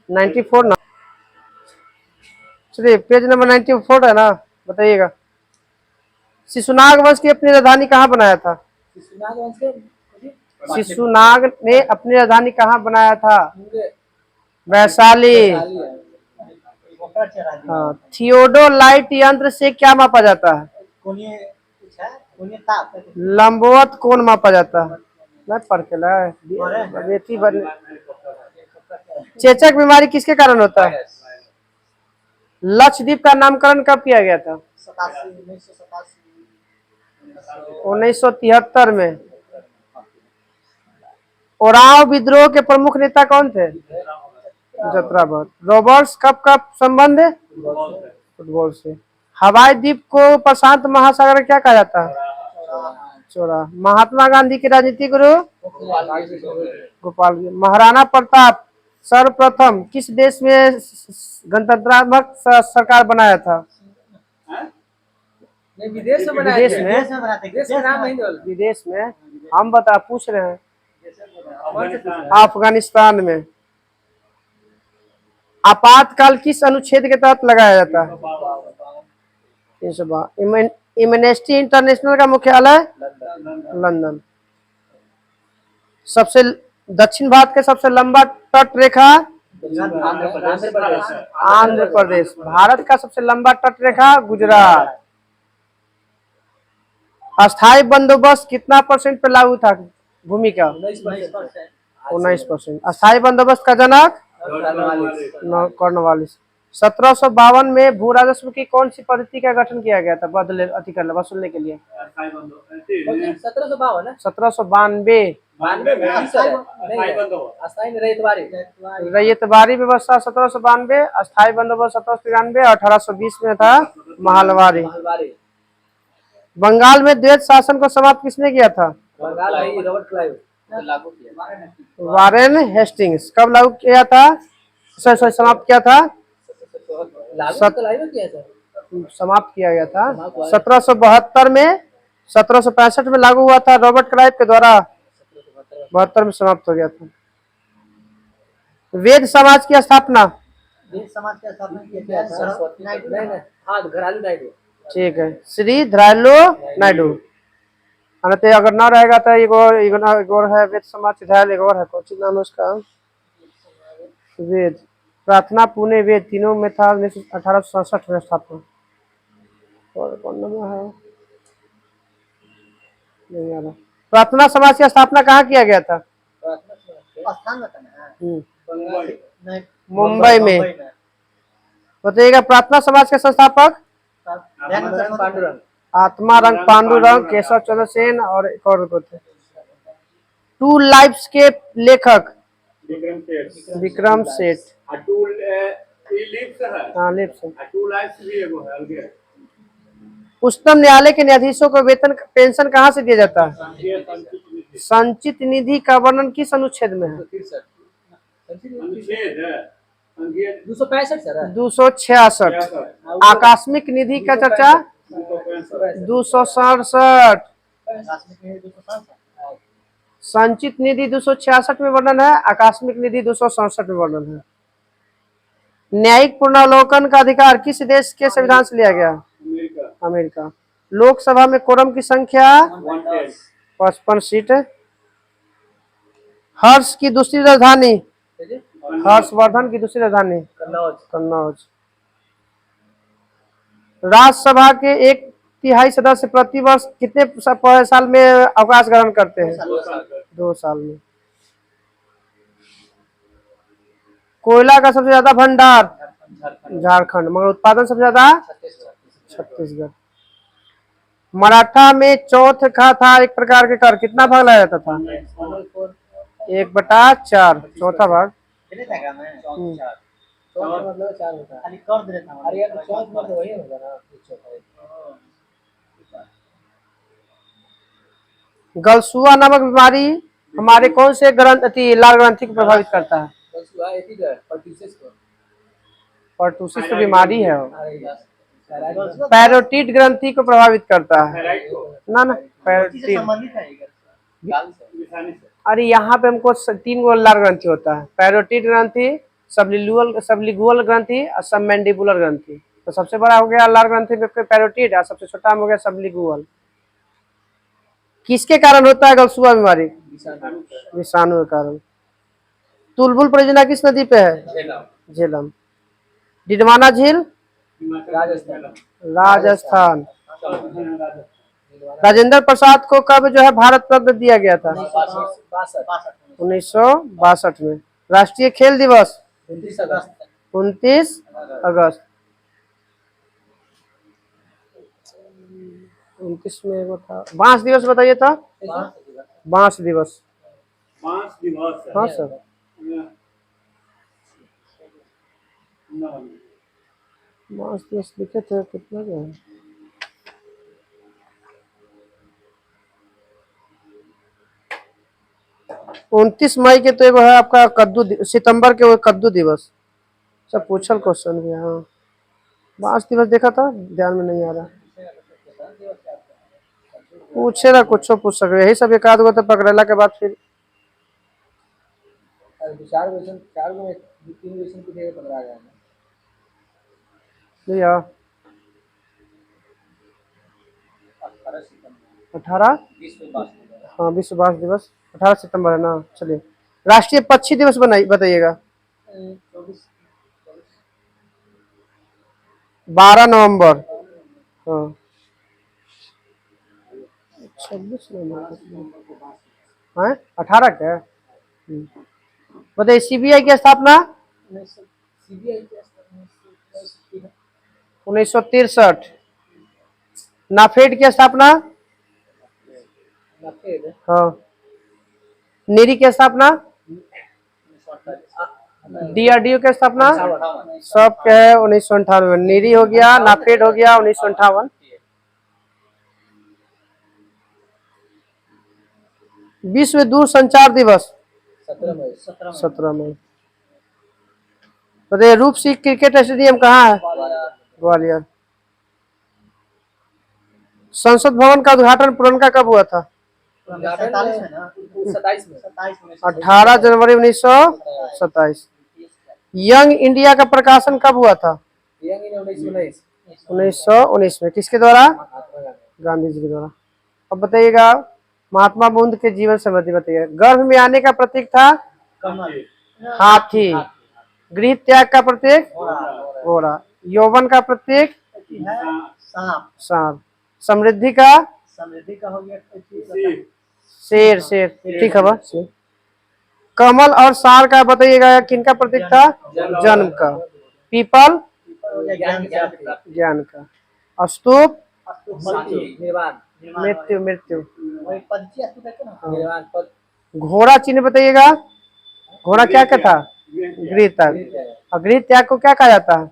94 ना। चलिए page number 94 है ना, बताइएगा। शिशुनाग वंश की अपनी राजधानी कहाँ बनाया था? शिशुनाग ने अपनी राजधानी कहाँ बनाया था? वैशाली। हाँ, थियोडोलाइट यंत्र से क्या मापा जाता है? लंबवत कोण मापा जाता है। मैं पढ़ के लाए। चेचक बीमारी किसके कारण होता है? लक्षद्वीप का नामकरण कब किया गया था? 1973 में। ओराव विद्रोह के प्रमुख नेता कौन थे? जतरा। रॉबर्ट्स कप का संबंध है फुटबॉल से। हवाई द्वीप को प्रशांत महासागर क्या कहा जाता है? चौरा। महात्मा गांधी के राजनीतिक गुरु? गोपाल। महाराणा प्रताप सर्वप्रथम किस देश में गणतंत्रात्मक सरकार बनाया था? विदेश में। विदेश में हम पूछ रहे हैं। अफगानिस्तान में। आपातकाल किस अनुच्छेद के तहत लगाया जाता है? 312। एमनेस्टी इंटरनेशनल का मुख्यालय? लंदन। सबसे दक्षिण भारत के सबसे लंबा तट रेखा? आंध्र प्रदेश। भारत का सबसे लंबा तट रेखा? गुजरात। अस्थायी बंदोबस्त कितना % पे लागू था भूमि का? 19%। अस्थायी बंदोबस्त का जनक? कॉर्नवालिस। 1752 में भू राजस्व की कौन सी पद्धति का गठन किया गया था वसूलने के लिए? 1792। रैयतवारी व्यवस्था 1792, अस्थायी बंदोबस्त 1793, 1820 में था महलवारी। बंगाल में द्वैत शासन को समाप्त किसने किया था? Warren Hastings. कब लागू किया था? समाप्त किया था? समाप्त किया गया था 1772 में। 1765 में लागू हुआ था रॉबर्ट क्लाइव के द्वारा। 72 में समाप्त हो गया था। वेद समाज की स्थापना? ठीक है, श्री धरालो नायडू। अगर ना रहेगा तो एक और है वेद समाज के एक और है, कौन नाम है उसका? वेद प्रार्थना पुणे वेद तीनों में था 1867 में स्थापना। और कौन नाम है? नहीं आ रहा। प्रार्थना समाज की स्थापना कहाँ किया गया था? मुंबई में। बताइएगा प्रार्थना समाज के संस्थापक? आत्मारंग पांडुरंग, केशव चंद्र सेन और एक और थे। टू लाइफ्स के लेखक? विक्रम सेठ। उच्चतम न्यायालय के न्यायाधीशों को वेतन पेंशन कहाँ से दिया जाता है? संचित निधि का वर्णन किस अनुच्छेद में है? 266। आकस्मिक निधि का चर्चा? 267। संचित निधि 266 में वर्णन है, आकस्मिक निधि 267 में वर्णन है। न्यायिक पुनरावलोकन का अधिकार किस देश के संविधान से लिया गया? अमेरिका। लोकसभा में कोरम की संख्या? 55 सीट। हर्ष की दूसरी राजधानी? हर्षवर्धन की दूसरी राजधानी? कन्नौज। राज्यसभा के 1/3 सदस्य प्रति वर्ष कितने साल में अवकाश ग्रहण करते हैं? 2 साल में। कोयला का सबसे ज्यादा भंडार? झारखंड। मगर उत्पादन सबसे ज्यादा? छत्तीसगढ़। मराठा में चौथ का था एक प्रकार के कर, कितना भाग लाया जाता था? 1/4, चौथा भाग। गलसुआ नामक बीमारी हमारे कौन से लाल ग्रंथि को प्रभावित करता है? पर्टुसिस की बीमारी है। पैरोटिड ग्रंथि को प्रभावित करता है ना पैरोटिड। अरे यहाँ पे हमको 3 गो लाल ग्रंथि होता है, पैरोटिड ग्रंथि, सबलिंगुअल ग्रंथि और सबमैंडिबुलर ग्रंथि। तो सबसे बड़ा हो गया अल्नार ग्रंथि में पैरोटिड और सबसे छोटा हो गया सबलिंगुअल। किसके कारण होता है गलसुआ बीमारी? विषाणु के कारण। तुलबुल परियोजना किस नदी पे है? झेलम। डिडवाना झील राजस्थान। राजेंद्र प्रसाद को कब जो है भारत रत्न दिया गया था? 1962 में। राष्ट्रीय खेल दिवस 29 अगस्त। 29 में वो था। बांस दिवस बताइए था। बांस दिवस। हाँ सर। बांस दिवस लिखे थे कितना जो है? 29 मई के तो है आपका कद्दू, सितंबर के वो कद्दू दिवस। सब पूछल क्वेश्चन भी। हाँ बांस दिवस देखा था, ध्यान में नहीं आ रहा। पूछे ना कुछ पूछ सके, यही सब एक आध गो तो पकड़ेला के बाद फिर भैया 18 हाँ विश्व बांस दिवस 18 सितंबर है ना। चलिए राष्ट्रीय पक्षी दिवस बताइएगा। 12 नवंबर। हाँ 26 नवंबर है 18 क्या? बताइए सीबीआई की स्थापना 1963। नाफेड की स्थापना? हाँ। नीरी की स्थापना? डीआरडीओ की स्थापना? सब क्या है 1958। नीरी हो गया, नाफेड हो गया 1958। विश्व दूर संचार दिवस 17 मई। बताइए रूप सिंह क्रिकेट स्टेडियम कहाँ है? ग्वालियर। संसद भवन का उद्घाटन पुरनका कब हुआ था? 18 जनवरी 1927। यंग इंडिया का प्रकाशन कब हुआ था? 1919 में। किसके द्वारा? गांधी जी के द्वारा। अब बताइएगा महात्मा बुद्ध के जीवन संबंधी बताइए। गर्भ में आने का प्रतीक था हाथी। गृह त्याग का प्रतीक घोड़ा। यौवन का प्रतीक सांप। समृद्धि का हो गया शेर। शेर ठीक है बा। कमल और सार का बताइएगा किनका प्रतीक था? जन्म का। पीपल ज्ञान का। स्तूप मृत्यु। मृत्यु। घोड़ा चिन्ह बताइएगा। घोड़ा क्या क्या था? गृह त्याग। और गृह त्याग को क्या कहा जाता है?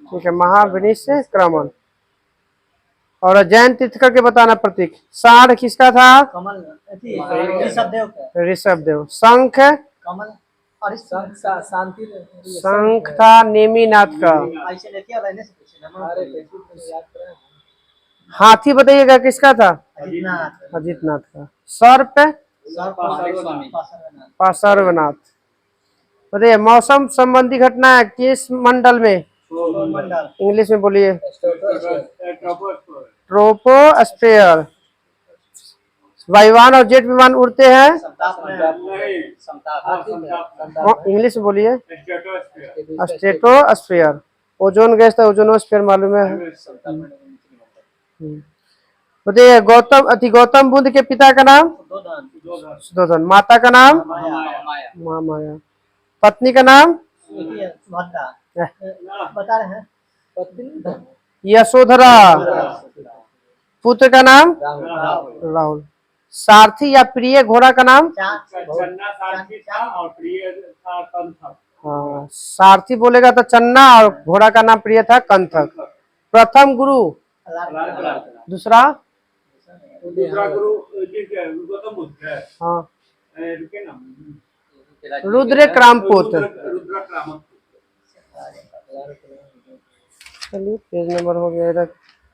ठीक है महाविनिष्क्रमण। और जैन तीर्थकर के बताना प्रतीक। साढ़ किसका था? ऋषभ देव। शंख शंख था नेमिनाथ का। हाथी बताइएगा किसका था? अजितनाथ का। सर्प पार्श्वनाथ। बताइए मौसम संबंधी घटना है किस मंडल में? इंग्लिश में बोलिए। ट्रोपोस्फेयर। वायुयान और जेट विमान उड़ते हैं? इंग्लिश में बोलिए। स्ट्रेटोस्फेयर। ओजोन गैस था ओजोनोस्फेयर मालूम है। बताइए गौतम बुद्ध के पिता का नाम? सुद्धोधन। माता का नाम? महामाया। पत्नी का नाम? बता रहे हैं यशोधरा। पुत्र का नाम? राहुल। सारथी या प्रिय घोड़ा का नाम? हाँ सारथी बोलेगा तो चन्ना और घोड़ा का नाम प्रिय था कंथक। प्रथम गुरु? दूसरा गुरु गौतम बुद्ध है। हाँ रुद्र क्रामपुत। चलिए पेज नंबर हो गया इधर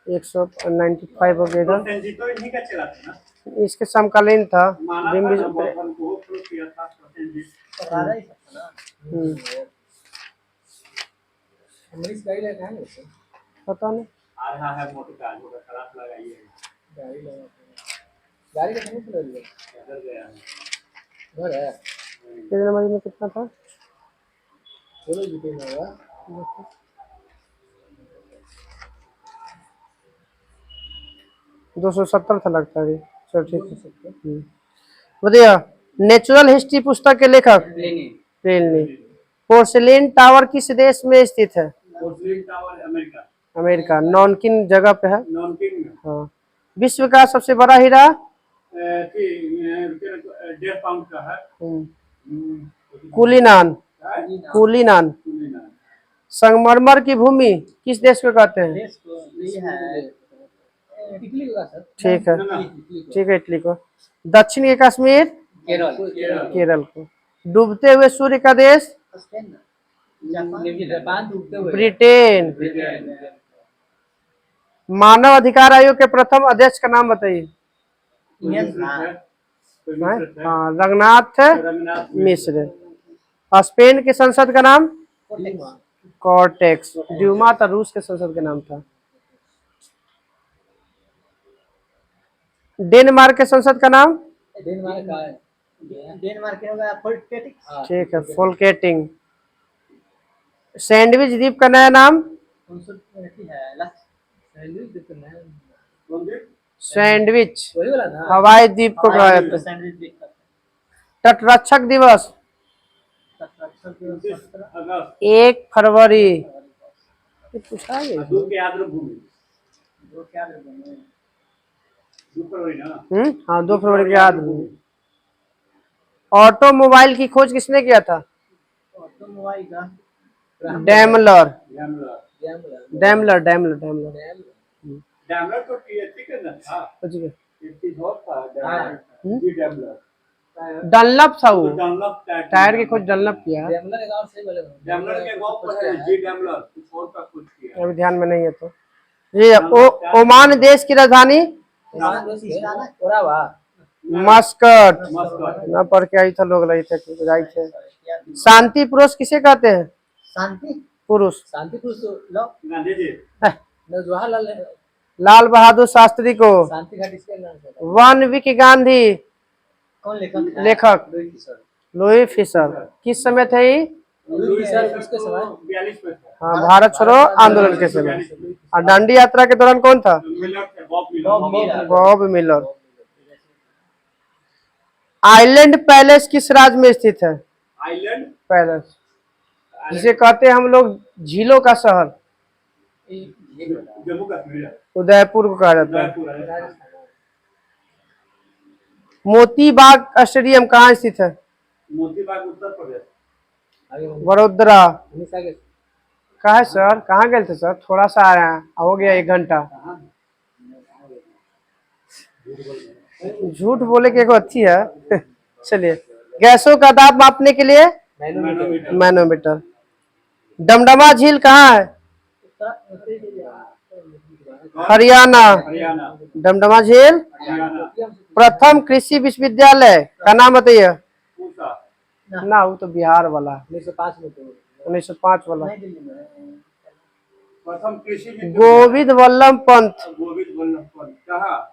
195 हो गया इधर। इसके समकालीन था पता नहीं कितने नंबर में कितना था। 270 था लगता है। चलो ठीक है। बताइए नेचुरल हिस्ट्री पुस्तक के लेखक प्लेनी। पोर्सिलेन टावर किस देश में स्थित है। Porcelain tower America. अमेरिका नॉनकिन जगह पे है। नॉनकिन में। हाँ। विश्व का सबसे बड़ा हीरा 1.5 पाउंड का है। कुलीनान। कुलीनान। संगमरमर की भूमि किस देश को कहते हैं। ठीक है ठीक है इटली को। दक्षिण के कश्मीर केरल को। डूबते हुए सूर्य का देश ब्रिटेन। मानव अधिकार आयोग के प्रथम अध्यक्ष का नाम बताइए। हाँ रंगनाथ मिश्र। स्पेन के संसद का नाम कॉर्टेक्स। ड्यूमा था रूस के संसद का नाम था। डेनमार्क के संसद का नाम ठीक है फोल्केटिंग। सैंडविच द्वीप का नया नाम सैंडविच हवाई द्वीप को कहा जाता है। तटरक्षक दिवस 1 फरवरी। पूछा है हाँ 2 फरवरी के याद। ऑटोमोबाइल की खोज किसने किया था। Daimler Daimler Daimler Daimler Daimler तो टीएससी के ना था। डनलप था वो। डनलप टायर की खोज डनलप किया। डैमलर के गांव पर है जी डैमलर फोर का खोज किया। अभी ध्यान में नहीं है तो ये ओमान देश की राजधानी मस्कट। ना पढ़ के आई था लोग लगे थे। शांति पुरुष किसे कहते हैं। शांति पुरुष गांधी जी जवाहरलाल लाल बहादुर शास्त्री को। वन विक गांधी कौन लेखक लुई फिशर। किस समय थे ये। हाँ भारत छोड़ो आंदोलन के समय। और दांडी यात्रा के दौरान कौन था। Bob Miller. आइलैंड पैलेस किस राज्य में स्थित है। आइलैंड पैलेस जिसे कहते हैं हम लोग झीलों का शहर। जम्मू कश्मीर उदयपुर को कहा जाता है। मोती बाग स्टेडियम कहाँ स्थित है। मोती बाग उत्तर प्रदेश वडोदरा। कहा है सर कहाँ गए थे सर थोड़ा सा आया हो गया 1 घंटा। झूठ बोले के अच्छी है। चलिए गैसों का दाब मापने के लिए मैनोमीटर। डमडमा झील कहाँ है। हरियाणा। डमडमा झील। प्रथम कृषि विश्वविद्यालय का नाम बताइए। ना वो तो बिहार वाला 1905 वाला। प्रथम कृषि गोविंद वल्लभ पंत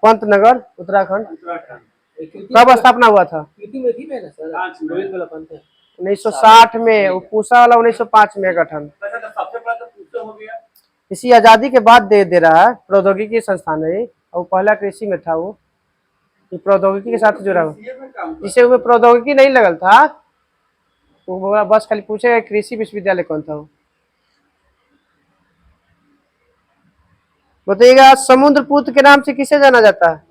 पंत नगर उत्तराखंड। कब स्थापना हुआ था। 1960 में। वो पूसा वाला 1905 में गठन। इसी आजादी के बाद दे रहा है। प्रौद्योगिकी संस्थान है और पहला कृषि में था। वो प्रौद्योगिकी के साथ जुड़ा हुआ जिसे वो प्रौद्योगिकी नहीं लगल था। वो बस खाली पूछे कृषि विश्वविद्यालय कौन था। वो बताइएगा समुद्रपुत्र के नाम से किसे जाना जाता है।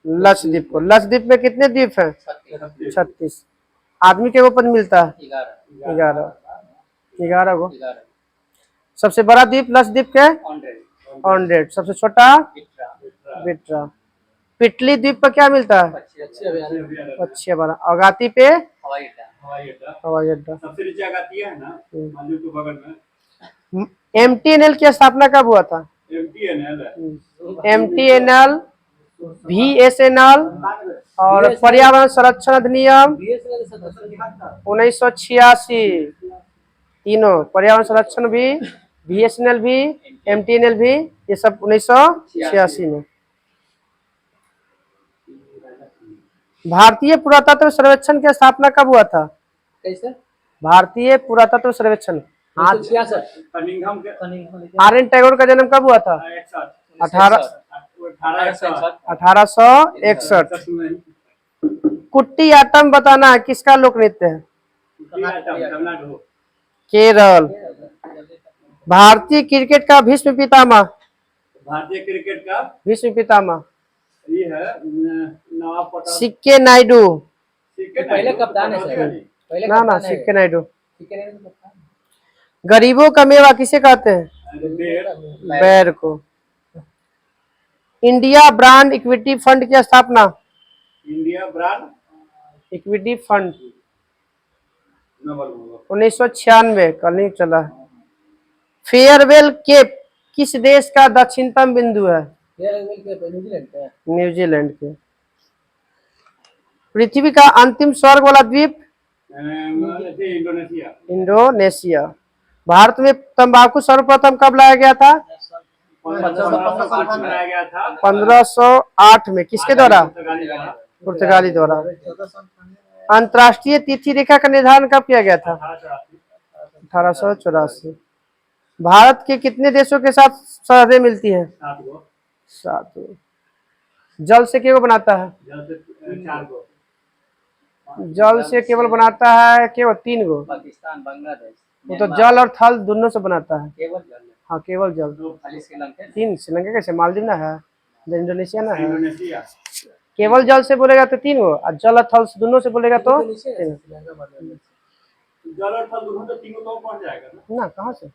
लक्षद्वीप को। लक्षद्वीप में कितने द्वीप हैं। 36। आदमी के वो पद मिलता है 11 को। सबसे बड़ा द्वीप लक्षद्वीप के ऑनडेड। सबसे छोटा बिट्रा। पिटली द्वीप पर क्या मिलता है। पक्षी अभयारण्य। अगाती पे हवाई अड्डा। सबसे नीचे अगाती है ना मंदिर के बगल में। MTNL की स्थापना कब हुआ था। MTNL BSNL और पर्यावरण संरक्षण अधिनियम 1986, तीनों पर्यावरण संरक्षण भी, BSNL भी, MTNL भी, ये सब 1986 में। भारतीय पुरातत्व सर्वेक्षण की स्थापना कब हुआ था? कैसे? भारतीय पुरातत्व सर्वेक्षण, 1966 कनिंघम के आर.एन. टैगोर का जन्म कब हुआ था? 1861। में कुट्टी आटम बताना किसका लोक नृत्य है? तमिलनाडु। केरल। भारतीय क्रिकेट का भीष्म पितामह, भारतीय क्रिकेट का भीष्म पितामह ये है नवाब पटवारी। सिक्के नायडू। पहले कप्तान है सर, पहले ना ना, कप्तान है। सिक्के नायडू। सिक्के नायडू कप्तान है। गरीबों का मेवा किसे कहते हैं? बेर बैर को। इंडिया ब्रांड इक्विटी फंड की स्थापना, India brand equity fund number 1996, कल नहीं चला। फेयरवेल केप किस देश का दक्षिणतम बिंदु है? न्यूजीलैंड का है। न्यूजीलैंड के। पृथ्वी का अंतिम स्वर्ग वाला द्वीप, इंडोनेशिया। इंडोनेशिया। भारत में तंबाकू सर्वप्रथम कब लाया गया था? 1508 में लाया गया था 1508 में। किसके द्वारा? पुर्तगाली द्वारा। पुर्तगाली द्वारा। अंतर्राष्ट्रीय तिथि रेखा का निर्धारण कब किया गया था? 1884। भारत के कितने देशों के साथ सरहदें मिलती हैं? 7 गो। 7। जल से केवल बनाता है? जल से 4 गो। जल से केवल बनाता है केवल 3 गो। पाकिस्तान, बांग्लादेश, वो तो जल और थल दोनों से बनाता है। केवल जल है। हाँ, केवल जल। खाली श्रीलंका 3। श्रीलंका कैसे? मालदीव ना है, इंडोनेशिया ना है। इंडोनेशिया। केवल जल से बोलेगा तो 3 गो, और जल और थल दोनों से बोलेगा तो 3। जल और थल दोनों तो 3 गो तो पहुंच जाएगा ना। ना, कहाँ से?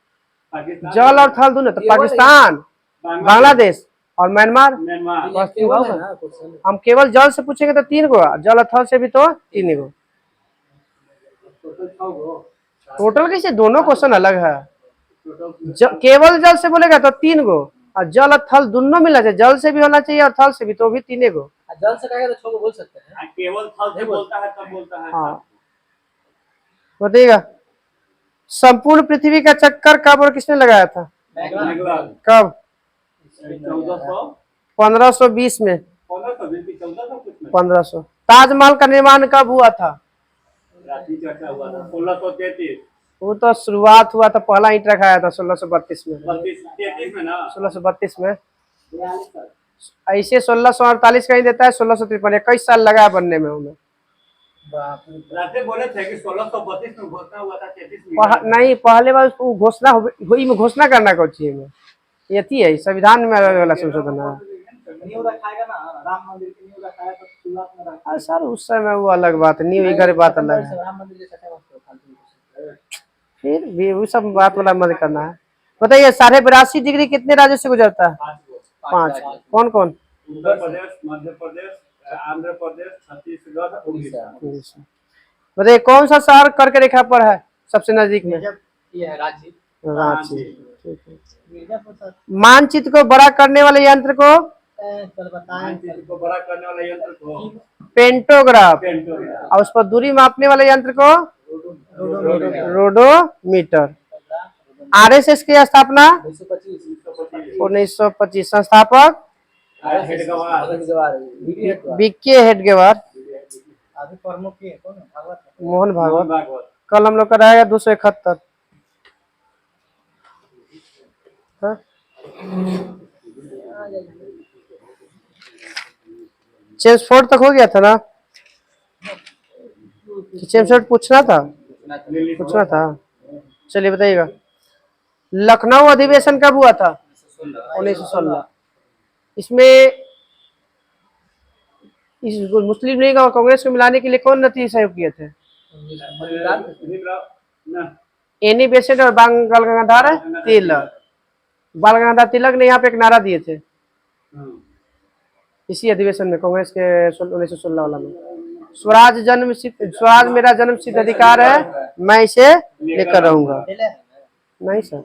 पाकिस्तान, जल और थल दोनों तो पाकिस्तान, बांग्लादेश और म्यांमार। म्यांमार। बस 3 केवल गो। है ना क्वेश्चन। हम केवल जल से पूछेंगे तो 3 गो, जल और थल से भी तो 3 गो। टोटल 6 गो। टोटल कैसे? दोनों क्वेश्चन अलग है। टोटल केवल जल से बोलेगा तो 3 गो, और जल और थल दोनों मिलना चाहिए। जल से भी होना चाहिए और थल से भी, तो भी 3 गो। जल से कहेगा तो 6 को बोल सकते हैं। केवल थल से बोलता है तब बोलता है। हाँ, बताइएगा। संपूर्ण पृथ्वी का चक्कर कब और किसने लगाया था? मैगलान। कब? 1400 1520 में। 1400 कुछ में 1500। ताजमहल का निर्माण कब हुआ था? राशि चर्चा हुआ था 1633। वो तो शुरुआत हुआ था, पहला ईंट रखाया था 1632 में। 33 में ना 1632 में। ऐसे 1648 का ही देता है, 1653। 21 साल लगा है बनने में उन्हें। रास्ते बोले थे कि 1632 में घोषणा हुआ था 33 में। नहीं, पहले बार उसको घोषणा हुई में घोषणा करना कौन चाहिए में? ये थी है संविधान में अलग वाला संशोधन है। न्यू रखाएगा ना, राम मंदिर की न्यू रखाया तो शुरुआत में रखा। सर उस समय वो अलग बात है, न्यू इधर बात अलग है। राम मंदिर जैसा क्या बात करो? फिर भी वो सब बात वाला मत करना है। बताइए, 82.5 डिग्री कितने राज्यों से गुजरता है? 5। कौन कौन? उत्तर प्रदेश, मध्य प्रदेश, आंध्र प्रदेश, छत्तीसगढ़, उड़ीसा। बताइए, कौन सा शहर कर्क रेखा पर है सबसे नजदीक में? ये है रांची। रांची। ठीक है। मानचित्र को बड़ा करने वाले यंत्र को? मानचित्र को बड़ा करने वाला यंत्र को पेंटोग्राफ। पेंटोग्राफ। और उस पर दूरी मापने वाले यंत्र को? रोडोमीटर। RSS की स्थापना 1925। संस्थापक? बीके हेडगेवार। अभी प्रमुख की कौन है? भागवत है। मोहन भागवत। कल हम लोग का रहेगा 271। चेम्सफोर्ड तक हो गया था ना? चेम्सफोर्ड पूछना था। चलिए बताइएगा, लखनऊ अधिवेशन कब हुआ था? 1916। इसमें इस मुस्लिम लीग और कांग्रेस को मिलाने के लिए कौन नतीजे सहयोग किए थे? एनी बेसेंट और बाल गंगाधर तिलक। बाल गंगाधर तिलक ने यहाँ पे एक नारा दिए थे इसी अधिवेशन में, कांग्रेस के 1916 वाला में। स्वराज मेरा जन्म सिद्ध अधिकार है, मैं इसे लेकर रहूंगा। नहीं सर,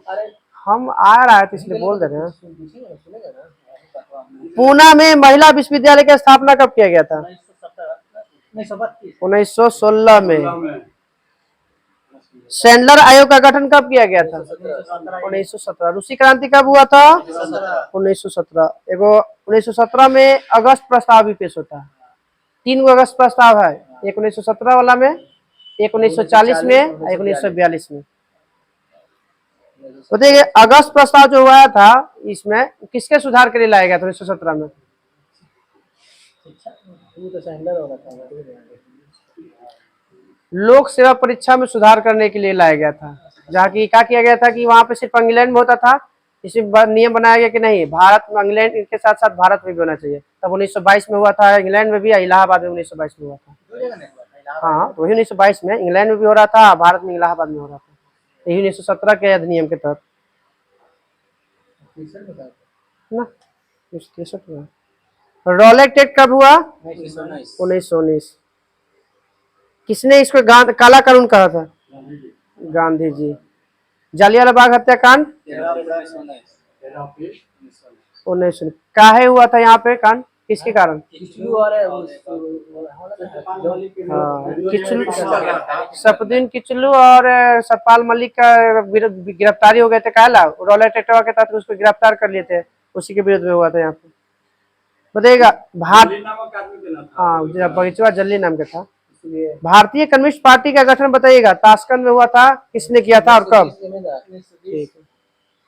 हम आ रहा है तो इसलिए बोल दे रहे हैं। पूना में महिला विश्वविद्यालय की स्थापना कब किया गया था? 1916 में। में सैंडलर आयोग का गठन कब किया गया था? 1917। रूसी क्रांति कब हुआ था? 1917। एगो 1917 में अगस्त प्रस्ताव भी पेश होता है। 3 अगस्त प्रस्ताव है, एक 1917 वाला में, एक 1940 में, एक 1942 में। तो देखिए अगस्त प्रस्ताव जो हुआ था इसमें किसके सुधार के लिए लाया गया था 1917 में? लोक सेवा परीक्षा में सुधार करने के लिए लाया गया था, जहाँ की क्या किया गया था कि वहां पे सिर्फ इंग्लैंड में होता था। इसमें नियम बनाया गया कि नहीं, भारत में इंग्लैंड के साथ साथ भारत में भी होना चाहिए। तब 1922 में हुआ था, इंग्लैंड में भी, इलाहाबाद में 1922 में हुआ था। हाँ, तो वही 1922 में इंग्लैंड में भी हो रहा था, भारत में इलाहाबाद में हो रहा था, यही 1917 के अधिनियम के तहत ना। 1963 में। रॉलेट एक्ट कब हुआ? 1919। किसने इसको काला कानून कहा था? गांधी जी। जालियांवाला बाग हत्याकांड 1919। काहे हुआ था यहाँ पे कांड, किसके कारण? हाँ, किचलू, सफुद्दीन किचलू और सतपाल मलिक का गिरफ्तारी हो गए थे। काला रॉलेट एक्ट के तहत उसको गिरफ्तार कर लिए थे, उसी के विरुद्ध में हुआ था। यहाँ पे बताइएगा हाँ, बगीचवा जल्ली नाम का था। भारतीय कम्युनिस्ट पार्टी का गठन बताइएगा, ताशकंद में हुआ था, किसने किया था और कब?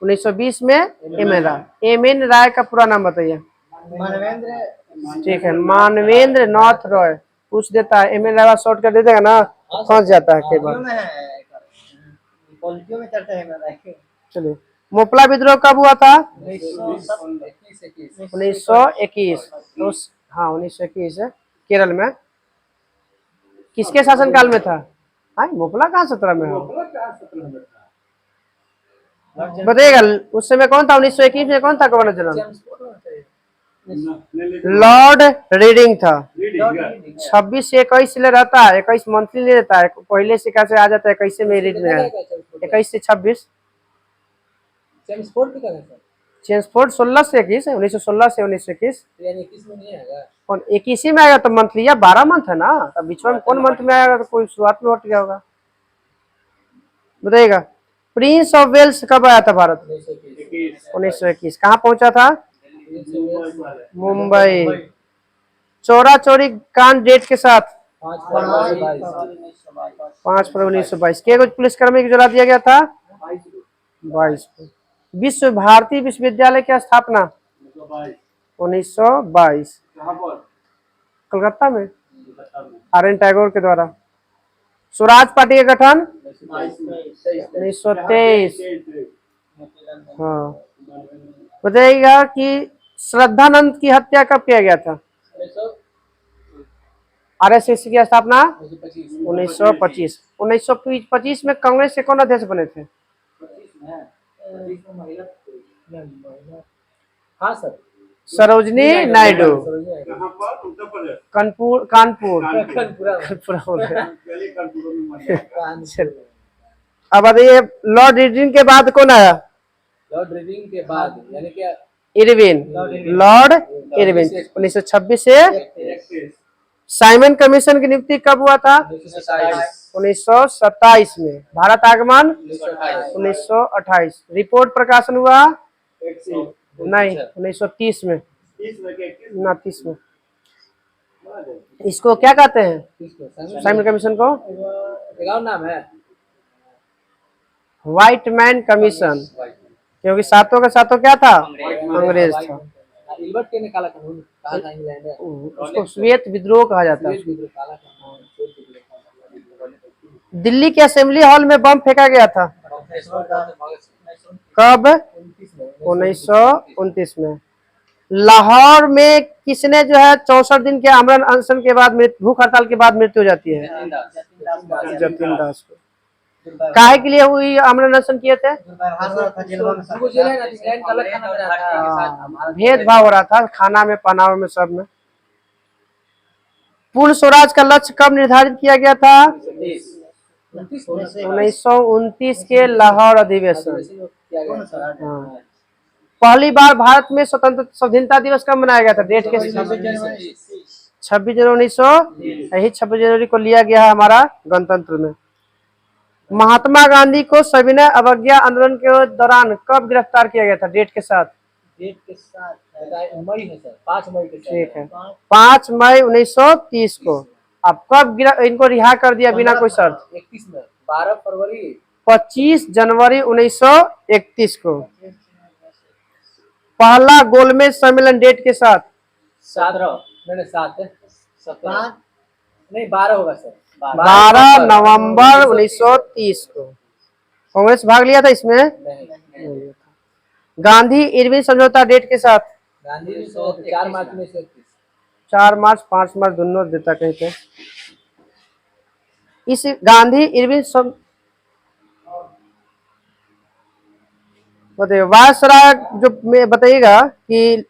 1920 में एम एन राय का पूरा नाम बताइए। ठीक है, मानवेंद्र नाथ रॉय। पूछ देता है एम एन राय शॉर्ट कर देगा ना, फंस जाता है कई बार। चलिए, मोपला विद्रोह कब हुआ था? 1921। हाँ, 1921 केरल में। किसके शासनकाल में था? हाँ, मोपला कहाँ 17 में है? बताइएगा उस समय कौन था? 1921 में कौन था गवर्नर जनरल? लॉर्ड रीडिंग था। 26 से 21 ले रहता है, 21 मंथली ले रहता है, पहले से कैसे आ जाता है 21 में रीड में है, 21 से 26। चेम्सफोर्ड 16 से 21 है, 1916 से 1921। 21 में आएगा तो मंथली, या 12 मंथ है ना, तब बीच में कौन मंथ में आएगा? तो कोई शुरुआत में हट गया होगा। बताइएगा प्रिंस ऑफ वेल्स कब आया था भारत? 1921। कहाँ पहुंचा था? मुंबई। चोरा चोरी कांड डेट के साथ 5 फरवरी 1922। के पुलिसकर्मी को जला दिया गया था? 22। विश्व भारती विश्वविद्यालय की स्थापना 1922। कलकत्ता में आर.एन. टैगोर के द्वारा। स्वराज पार्टी का गठन 1923। हाँ, बताइएगा कि श्रद्धानंद की हत्या कब किया गया था? आरएसएस की स्थापना 1925। 1925 में कांग्रेस के कौन अध्यक्ष बने थे? सरोजनी नायडू। कानपुर अब बताइए लॉर्ड रीडिंग के बाद कौन आया? लॉर्ड रीडिंग के बाद यानी कि इरविन, लॉर्ड इरविन। 1926 से। साइमन कमीशन की नियुक्ति कब हुआ था? 1927 में। भारत आगमन 1928। रिपोर्ट प्रकाशन हुआ नहीं 1930 में ना 30 में। इसको क्या कहते हैं साइमन कमीशन को? नाम है व्हाइट मैन कमीशन, क्योंकि सातों का सातों क्या था? अंग्रेज था। ने काला कानून कहा था इंग्लैंड है, उसको श्वेत विद्रोह कहा जाता है। दिल्ली के असेंबली हॉल में बम फेंका गया था कब? 1929 में। लाहौर में किसने जो है 64 दिन के आमरण अनशन के बाद भूख हड़ताल के बाद मृत्यु हो जाती है? जतिन दास को। काहे के लिए हुई आमरण अनशन किए थे? भेदभाव हो रहा था खाना में, पहनावे में, सब में। पूर्ण स्वराज का लक्ष्य कब निर्धारित किया गया था? 1929 के लाहौर अधिवेशन। हाँ। पहली बार भारत में स्वतंत्रता दिवस कब मनाया गया था? डेट के 26 जनवरी 1900, यही 26 जनवरी को लिया गया है हमारा गणतंत्र में। महात्मा गांधी को सविनय अवज्ञा आंदोलन के दौरान कब गिरफ्तार किया गया था, डेट के साथ? डेट के साथ मई है सर, 5 मई के साथ। ठीक है, 5 मई 1930 को। अब कब इनको रिहा कर दिया बिना कोई शर्त? 31 में, 12 फरवरी 25 जनवरी 1931 को। पहला गोलमेज सम्मेलन डेट के साथ? 17 नहीं 7 है, 17 नहीं 12 होगा सर, 12 नवंबर 1930 को। कांग्रेस भाग लिया था इसमें? नहीं। गांधी इरविन समझौता डेट के साथ? गांधी जी 4 मार्च 1931। 4 मार्च 5 मार्च दोनों देता कहीं पे। इस गांधी इरविन बताइए, वायसराय जो बताइएगा कि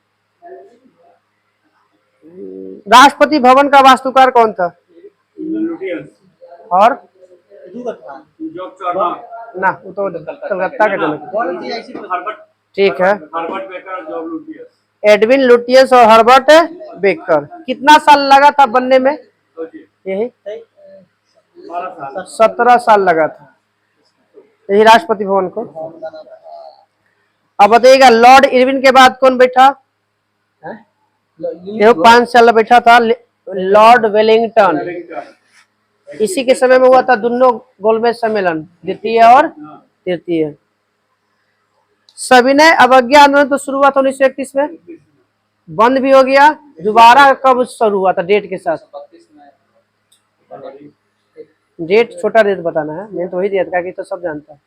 राष्ट्रपति भवन का वास्तुकार कौन था? और ना, वो तो कलकत्ता के जनक। ठीक है, एडविन लुटियंस और हर्बर्ट बेकर। कितना साल लगा था बनने में? यही 17 साल लगा था यही राष्ट्रपति भवन को। अब बताइएगा, लॉर्ड इरविन के बाद कौन बैठा? ये 5 साल बैठा था लॉर्ड वेलिंगटन। इसी के समय में हुआ था दोनों गोलमेज सम्मेलन, द्वितीय और तृतीय। सविनय अवज्ञा आंदोलन तो शुरू हुआ था 1931 में, बंद भी हो गया। दोबारा कब शुरू हुआ था, डेट के साथ? डेट छोटा डेट बताना है, मैंने तो वही दिया था कि तो सब जानता है।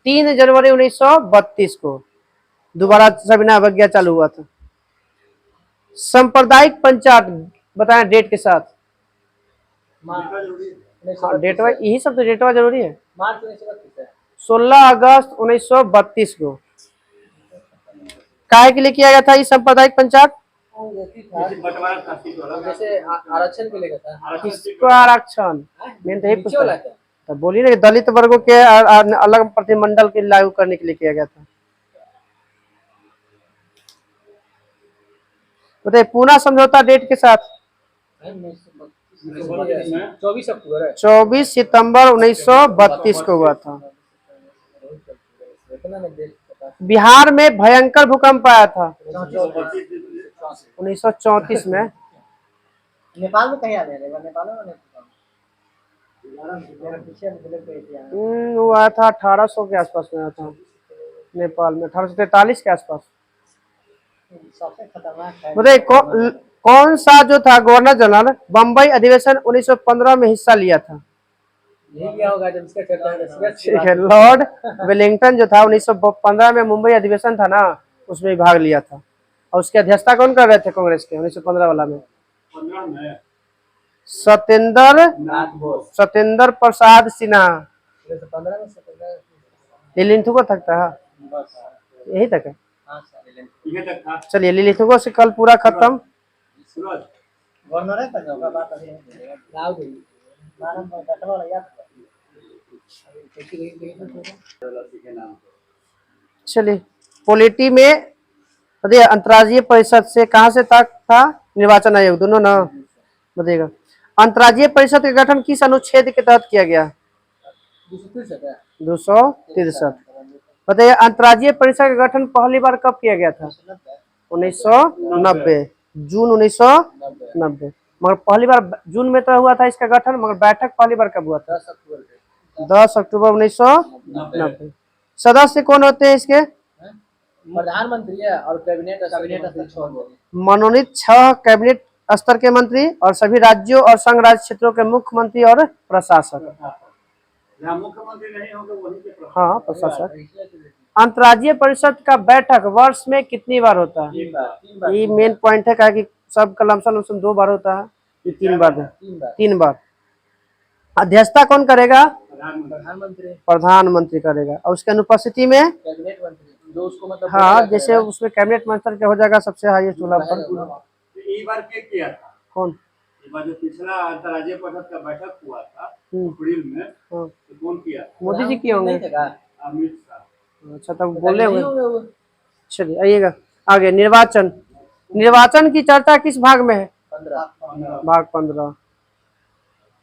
3 जनवरी 1932 को दोबारा सविनय अवज्ञा चालू हुआ था। सांप्रदायिक पंचायत बताया डेट के साथ? हाँ, डेटवा यही सब तो डेटवा जरूरी है। मार्च 1932 है। 16 अगस्त 1932 को। काहे के लिए किया गया था ये सांप्रदायिक पंचायत? जैसे आरक्षण के लिए था। किसको आरक्षण? मैंने तो यही नीचे पूछा वाला था। तो बोली ना कि दलित वर्गों के अलग प्रतिमंडल के लागू करने के लिए किया गया था। बताइए, पूना समझौता डेट के साथ? 24 अक्टूबर है। 24 सितंबर 1932 को हुआ था। बिहार में भयंकर भूकंप आया था 1934 में। नेपाल में कहीं आ रहे हैं? नेपाल में वो आया था 1800 के आसपास में आया था नेपाल में, 1843 के आसपास। सबसे खतरनाक है। बताइए, कौन सा जो था गवर्नर जनरल बम्बई अधिवेशन 1915 में हिस्सा लिया था? यही क्या होगा जब इसका चर्चा ठीक है, लॉर्ड वेलिंगटन जो था 1915 में मुंबई अधिवेशन था ना, उसमें भाग लिया था। और उसकी अध्यक्षता कौन कर रहे थे कांग्रेस के 1915 वाला में? सत्येंद्र प्रसाद सिन्हा। 15 में लिलिंथु को तक था, यही तक है। चलिए, लिलिंथु से कल पूरा खत्म। चलिए, पॉलिटी में अंतर्राज्यीय परिषद से कहां से तक था? निर्वाचन आयोग, दोनों ना बताइएगा। अंतर्राज्यीय परिषद का गठन किस अनुच्छेद के तहत किया गया? 263। बताइए, अंतर्राज्यीय परिषद का गठन पहली बार कब किया गया था? 1990, जून 1990। मगर पहली बार जून में तो हुआ था इसका गठन, मगर बैठक पहली बार कब हुआ था? 10 अक्टूबर 1990। सदस्य कौन होते हैं इसके? प्रधानमंत्री है और कैबिनेट मनोनीत 6 कैबिनेट स्तर के मंत्री और सभी राज्यों और संघ राज्य क्षेत्रों के मुख्यमंत्री और प्रशासक। मुख्यमंत्री नहीं होंगे वहीं पे हाँ, प्रशासक। अंतर्राज्यीय परिषद का बैठक वर्ष में कितनी बार होता है? ये मेन पॉइंट है, क्या कि सबका लमसम 2 बार होता है, ये 3 बार है। 3 बार। अध्यक्षता कौन करेगा? प्रधानमंत्री करेगा। और उसके अनुपस्थिति में कैबिनेट मंत्री जो उसको मतलब हाँ, जैसे उसमें कैबिनेट मंत्री के हो जाएगा सबसे हाईएस्ट वाला पर। ये बार क्या था? कौन? ये बार जो पिछला अंतर्राज्यीय परिषद का बैठक हुआ था अप्रैल में, तो कौन किया? मोदी जी किए होंगे। अमित शाह। अच्छा, तब बोले होंगे। चलिए, आइएगा आगे। निर्वाचन की चर्चा किस भाग में है? 15 भाग 15।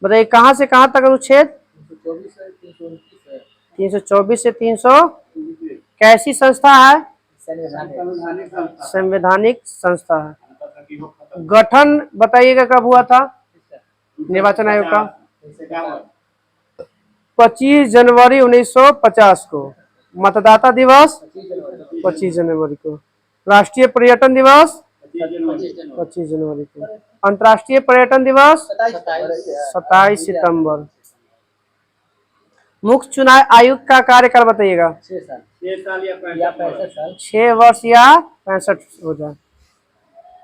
बताइए कहाँ से कहाँ तक अनुच्छेद? 324 है, 329 है। 324 से 300। कैसी संस्था है? संवैधानिक संस्था संवैधानिक संस्था है। की वो खत्म। गठन बताइएगा कब हुआ था निर्वाचन आयोग का? 25 जनवरी 1950 को। मतदाता दिवस 25 जनवरी को। राष्ट्रीय पर्यटन दिवस 25 जनवरी को। अंतर्राष्ट्रीय पर्यटन दिवस 27 सितंबर। मुख्य चुनाव आयुक्त का कार्यकाल बताइएगा? 6 साल 6 साल या या 65 65 साल। 6 वर्ष या 65 हो जाए।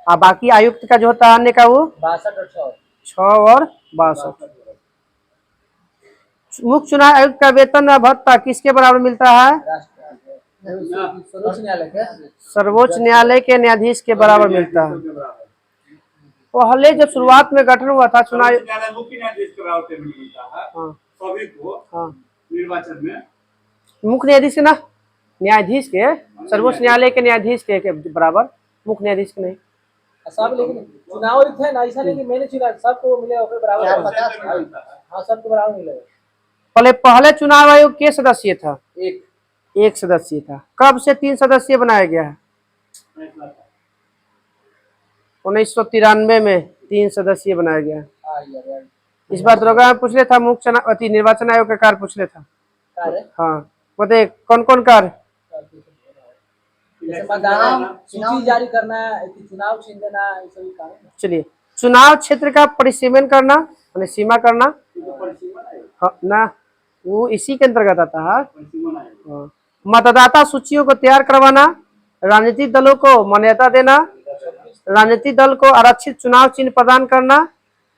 और बाकी आयुक्त का जो होता है अन्य का वो 62 और 6। 6 और 62। मुख्य चुनाव आयुक्त का वेतन व भत्ता किसके बराबर मिलता है? सर्वोच्च न्यायालय के सर्वोच्च न्यायालय के न्यायाधीश के बराबर मिलता है। पहले जब शुरुआत में गठन हुआ था चुनाव, मुख्य न्यायाधीश के बराबर पेमेंट मिलता है हाँ सभी को हाँ, निर्वाचन में। मुख्य न्यायाधीश के ना, न्यायाधीश के, सर्वोच्च न्यायालय के न्यायाधीश के बराबर, मुख्य न्यायाधीश के नहीं। सब, लेकिन चुनाव आयुक्त है ना, ऐसा नहीं कि मैंने चुना, सबको मिलेगा फिर बराबर। हाँ, सबको बराबर मिलेगा। पहले चुनाव आयोग के सदस्य था? एक एक सदस्य था। कब से 3 सदस्य बनाया गया है? 1993 में 3 सदस्य बनाया गया है। इस बार दरोगा में पूछ ले था मुख्य चुनाव निर्वाचन आयोग का कार्य पूछ ले था। हाँ बताइए कौन कौन कार्य? सूची जारी करना, चुनाव छीन देना, ये सभी काम। चलिए, चुनाव क्षेत्र का परिसीमन करना, यानी सीमा करना। हाँ, ना वो इसी के अंतर्गत आता है। हाँ। मतदाता सूचियों को तैयार करवाना, राजनीतिक दलों को मान्यता देना, राजनीतिक दल को आरक्षित चुनाव चिन्ह प्रदान करना,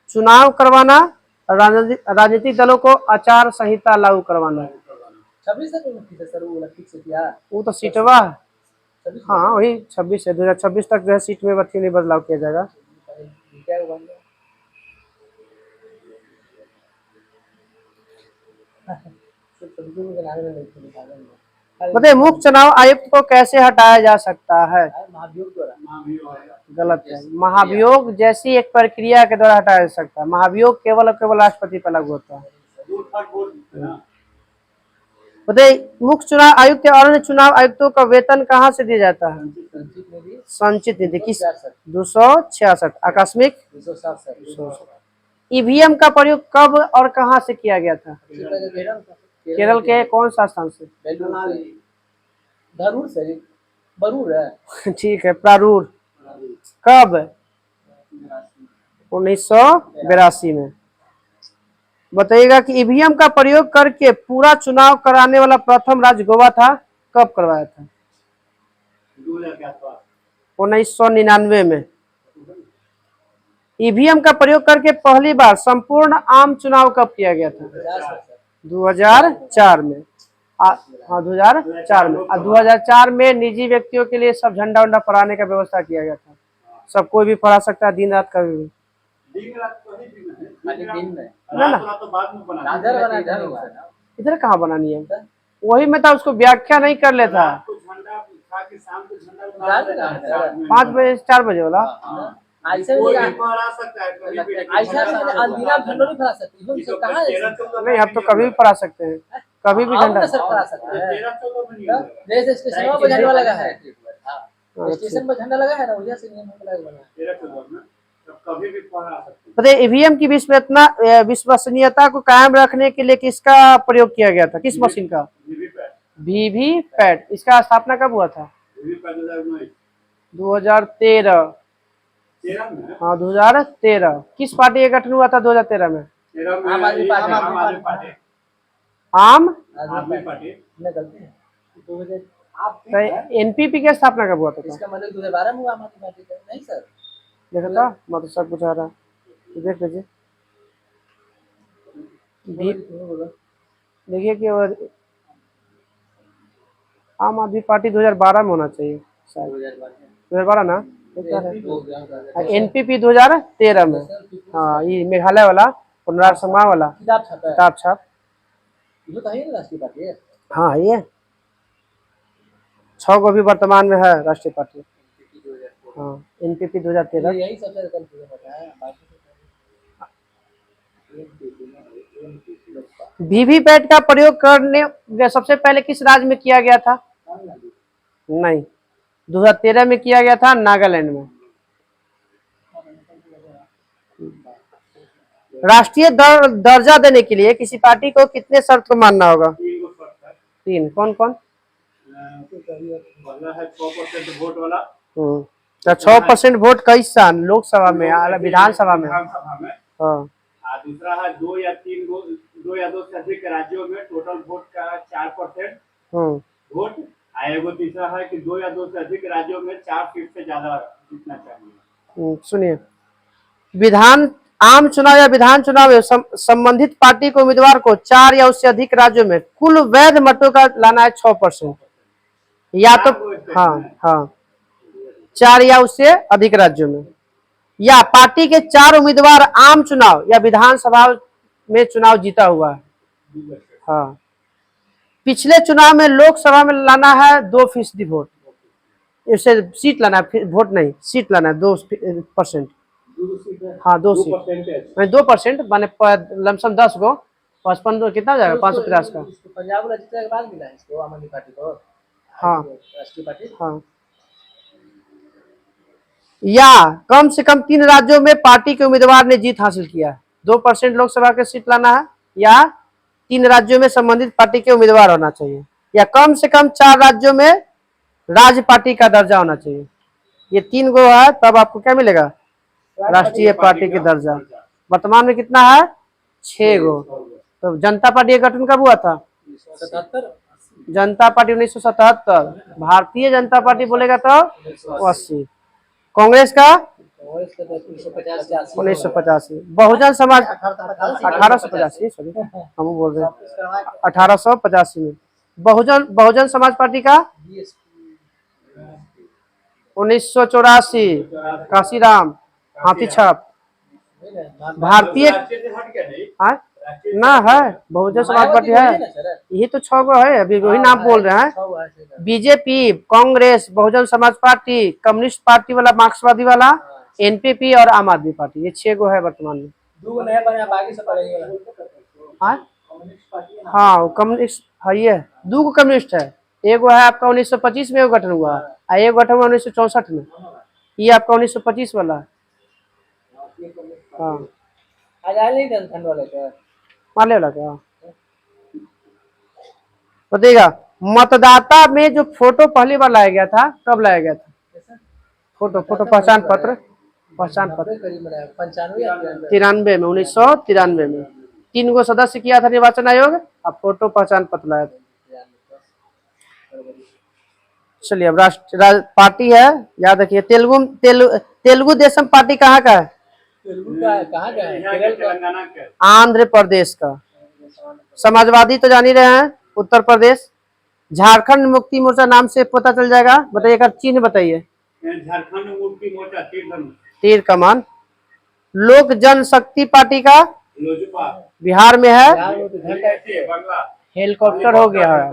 चुनाव करवाना, राजनीतिक दलों को आचार संहिता लागू करवाना। 26 तक सर वो ठीक से किया, वो तो सीटवा है। हाँ वही 26 है, 2026 तक जो है सीट में बत्ती नहीं बदलाव किया जाएगा। बताइए मुख्य चुनाव आयुक्त को कैसे हटाया जा सकता है? गलत है। महाभियोग जैसी एक प्रक्रिया के द्वारा हटाया जा सकता है। महाभियोग केवल और केवल राष्ट्रपति पर लागू होता है। बताइए मुख्य चुनाव आयुक्त और अन्य चुनाव आयुक्तों का वेतन कहाँ से दिया जाता है? संचित निधि किस? 266। आकस्मिक 267। ईवीएम का प्रयोग कब और कहाँ से किया गया था? केरल के कौन सा स्थान से? धरूर से, बरूर है। ठीक है, प्रारूर। कब? 1982 में। बताइएगा कि ईवीएम का प्रयोग करके पूरा चुनाव कराने वाला प्रथम राज्य गोवा था। कब करवाया था? 1999 में। ईवीएम का प्रयोग करके पहली बार संपूर्ण आम चुनाव कब किया गया था? 2004 में। हाँ 2004 में। 2004 में निजी व्यक्तियों के लिए सब झंडा उंडा फहराने का व्यवस्था किया गया था। सब कोई भी फहरा सकता है, दिन रात कभी भी। ना इधर कहाँ बनानी है? वही मैं था, उसको व्याख्या नहीं कर लेता। 5 बजे 4 बजे वाला नहीं, अब तो कभी भी फहरा सकते हैं, कभी भी झंडा। स्टेशन पर झंडा लगा है ना, वजह से बताइए ईवीएम की विश्वसनीयता को कायम रखने के लिए किसका प्रयोग किया गया था? किस मशीन का? वीवीपैट। इसका स्थापना कब हुआ था? 2013। हाँ 2013। किस पार्टी का गठन हुआ था 2013 में? आम आदमी पार्टी। आम आदमी पार्टी। एनपीपी की स्थापना कब हुआ था? इसका मतलब 2012 में हुआ आम आदमी पार्टी का? नहीं सर, देखा था, मैं तो सब कुछ आ रहा। देख लीजिए, देखिए कि आम आदमी पार्टी 2012 में होना चाहिए शायद। 2012 ना? एनपीपी 2013 में। हाँ ये मेघालय वाला पुनर्संगठन वाला किताब छाप। हाँ ये 6 गो भी वर्तमान में है राष्ट्रीय पार्टी। हाँ एनपीपी 2013। यही सबसे कंफ्यूजन होता है, बाकी वीवीपैट का प्रयोग करने सबसे पहले किस राज्य में किया गया था? नहीं, 2013 में किया गया था नागालैंड में। राष्ट्रीय दर्जा देने के लिए किसी पार्टी को कितने शर्त को मानना होगा? 3। कौन कौन? पहला है 6% वोट वाला। तो 6% वोट किस साल? लोकसभा में या विधानसभा में? विधानसभा में। हाँ। दूसरा है 2 या 2 से अधिक राज्यों में टोटल वोट का 4% वोट। एगो तीसरा है कि 2 या 2 से अधिक राज्यों में 4 सीट से ज्यादा जीतना चाहिए। सुनिए, आम चुनाव या विधान चुनाव में संबंधित पार्टी के उम्मीदवार को 4 या उससे अधिक राज्यों में कुल वैध मतों का लाना है 6%। या तो हाँ 4 या उससे अधिक राज्यों में, या पार्टी के 4 उम्मीदवार आम चुनाव या विधानसभा में चुनाव जीता हुआ है। हाँ, पिछले चुनाव में लोकसभा में लाना है 2% वोट, इससे सीट लाना है, वोट नहीं सीट लाना है 2%। हाँ 2 सीट, 2% माने लमसम 10 गो, 55 कितना हो जाएगा? 550 का। पंजाब वाला जीतने के बाद मिला है इसको आम आदमी पार्टी को। हाँ राष्ट्रीय पार्टी। हाँ, या कम से कम 3 राज्यों में पार्टी के उम्मीदवार ने जीत हासिल किया है। 2% लोकसभा के सीट लाना है, या 3 राज्यों में संबंधित पार्टी के उम्मीदवार होना चाहिए, या कम से कम 4 राज्यों में राज्य पार्टी का दर्जा होना चाहिए। ये 3 गो है, तब आपको क्या मिलेगा? राष्ट्रीय पार्टी के दर्जा। वर्तमान में कितना है? 6 गो। तो जनता पार्टी का गठन कब हुआ था? 77। जनता पार्टी 1977। भारतीय जनता पार्टी बोलेगा तो 80। कांग्रेस का 1985। बहुजन समाज 1885, सॉरी हम बोल रहे हैं 1885 में। बहुजन समाज पार्टी का 1984। काशीराम हाथी छाप। भारतीय ना है, बहुजन समाज पार्टी है, यही तो 6 गो है, अभी वही नाम बोल रहे हैं। BJP, Congress, Bahujan Samaj party, communist party वाला, मार्क्सवादी वाला, एनपीपी और आम आदमी पार्टी, ये 6 गो है वर्तमान में। हाँ कम्युनिस्ट है, ये 2 गो कम्युनिस्ट है। एगो है आपका 1925 में गठन हुआ है, एक गठन हुआ 1964 में, ये आपका 1925 वाला है। हाँ माले वाला क्या बताइएगा? मतदाता में जो फोटो पहली बार लाया गया था, कब लाया गया था? फोटो पहचान पत्र 93 में, 1993 में 3 गो सदस्य किया था निर्वाचन आयोग, अब फोटो पहचान पत्र लाया था। चलिए अब राष्ट्र पार्टी है, याद रखिए। तेलुगु देशम पार्टी कहाँ का है? आंध्र प्रदेश का। समाजवादी तो जान ही रहे हैं, उत्तर प्रदेश। झारखंड मुक्ति मोर्चा नाम से पता चल जाएगा, बताइएगा चिन्ह बताइए। झारखंड मुक्ति मोर्चा तीर कमान। लोक जनशक्ति पार्टी का लोजपा बिहार में है। हेलीकॉप्टर हो गया है,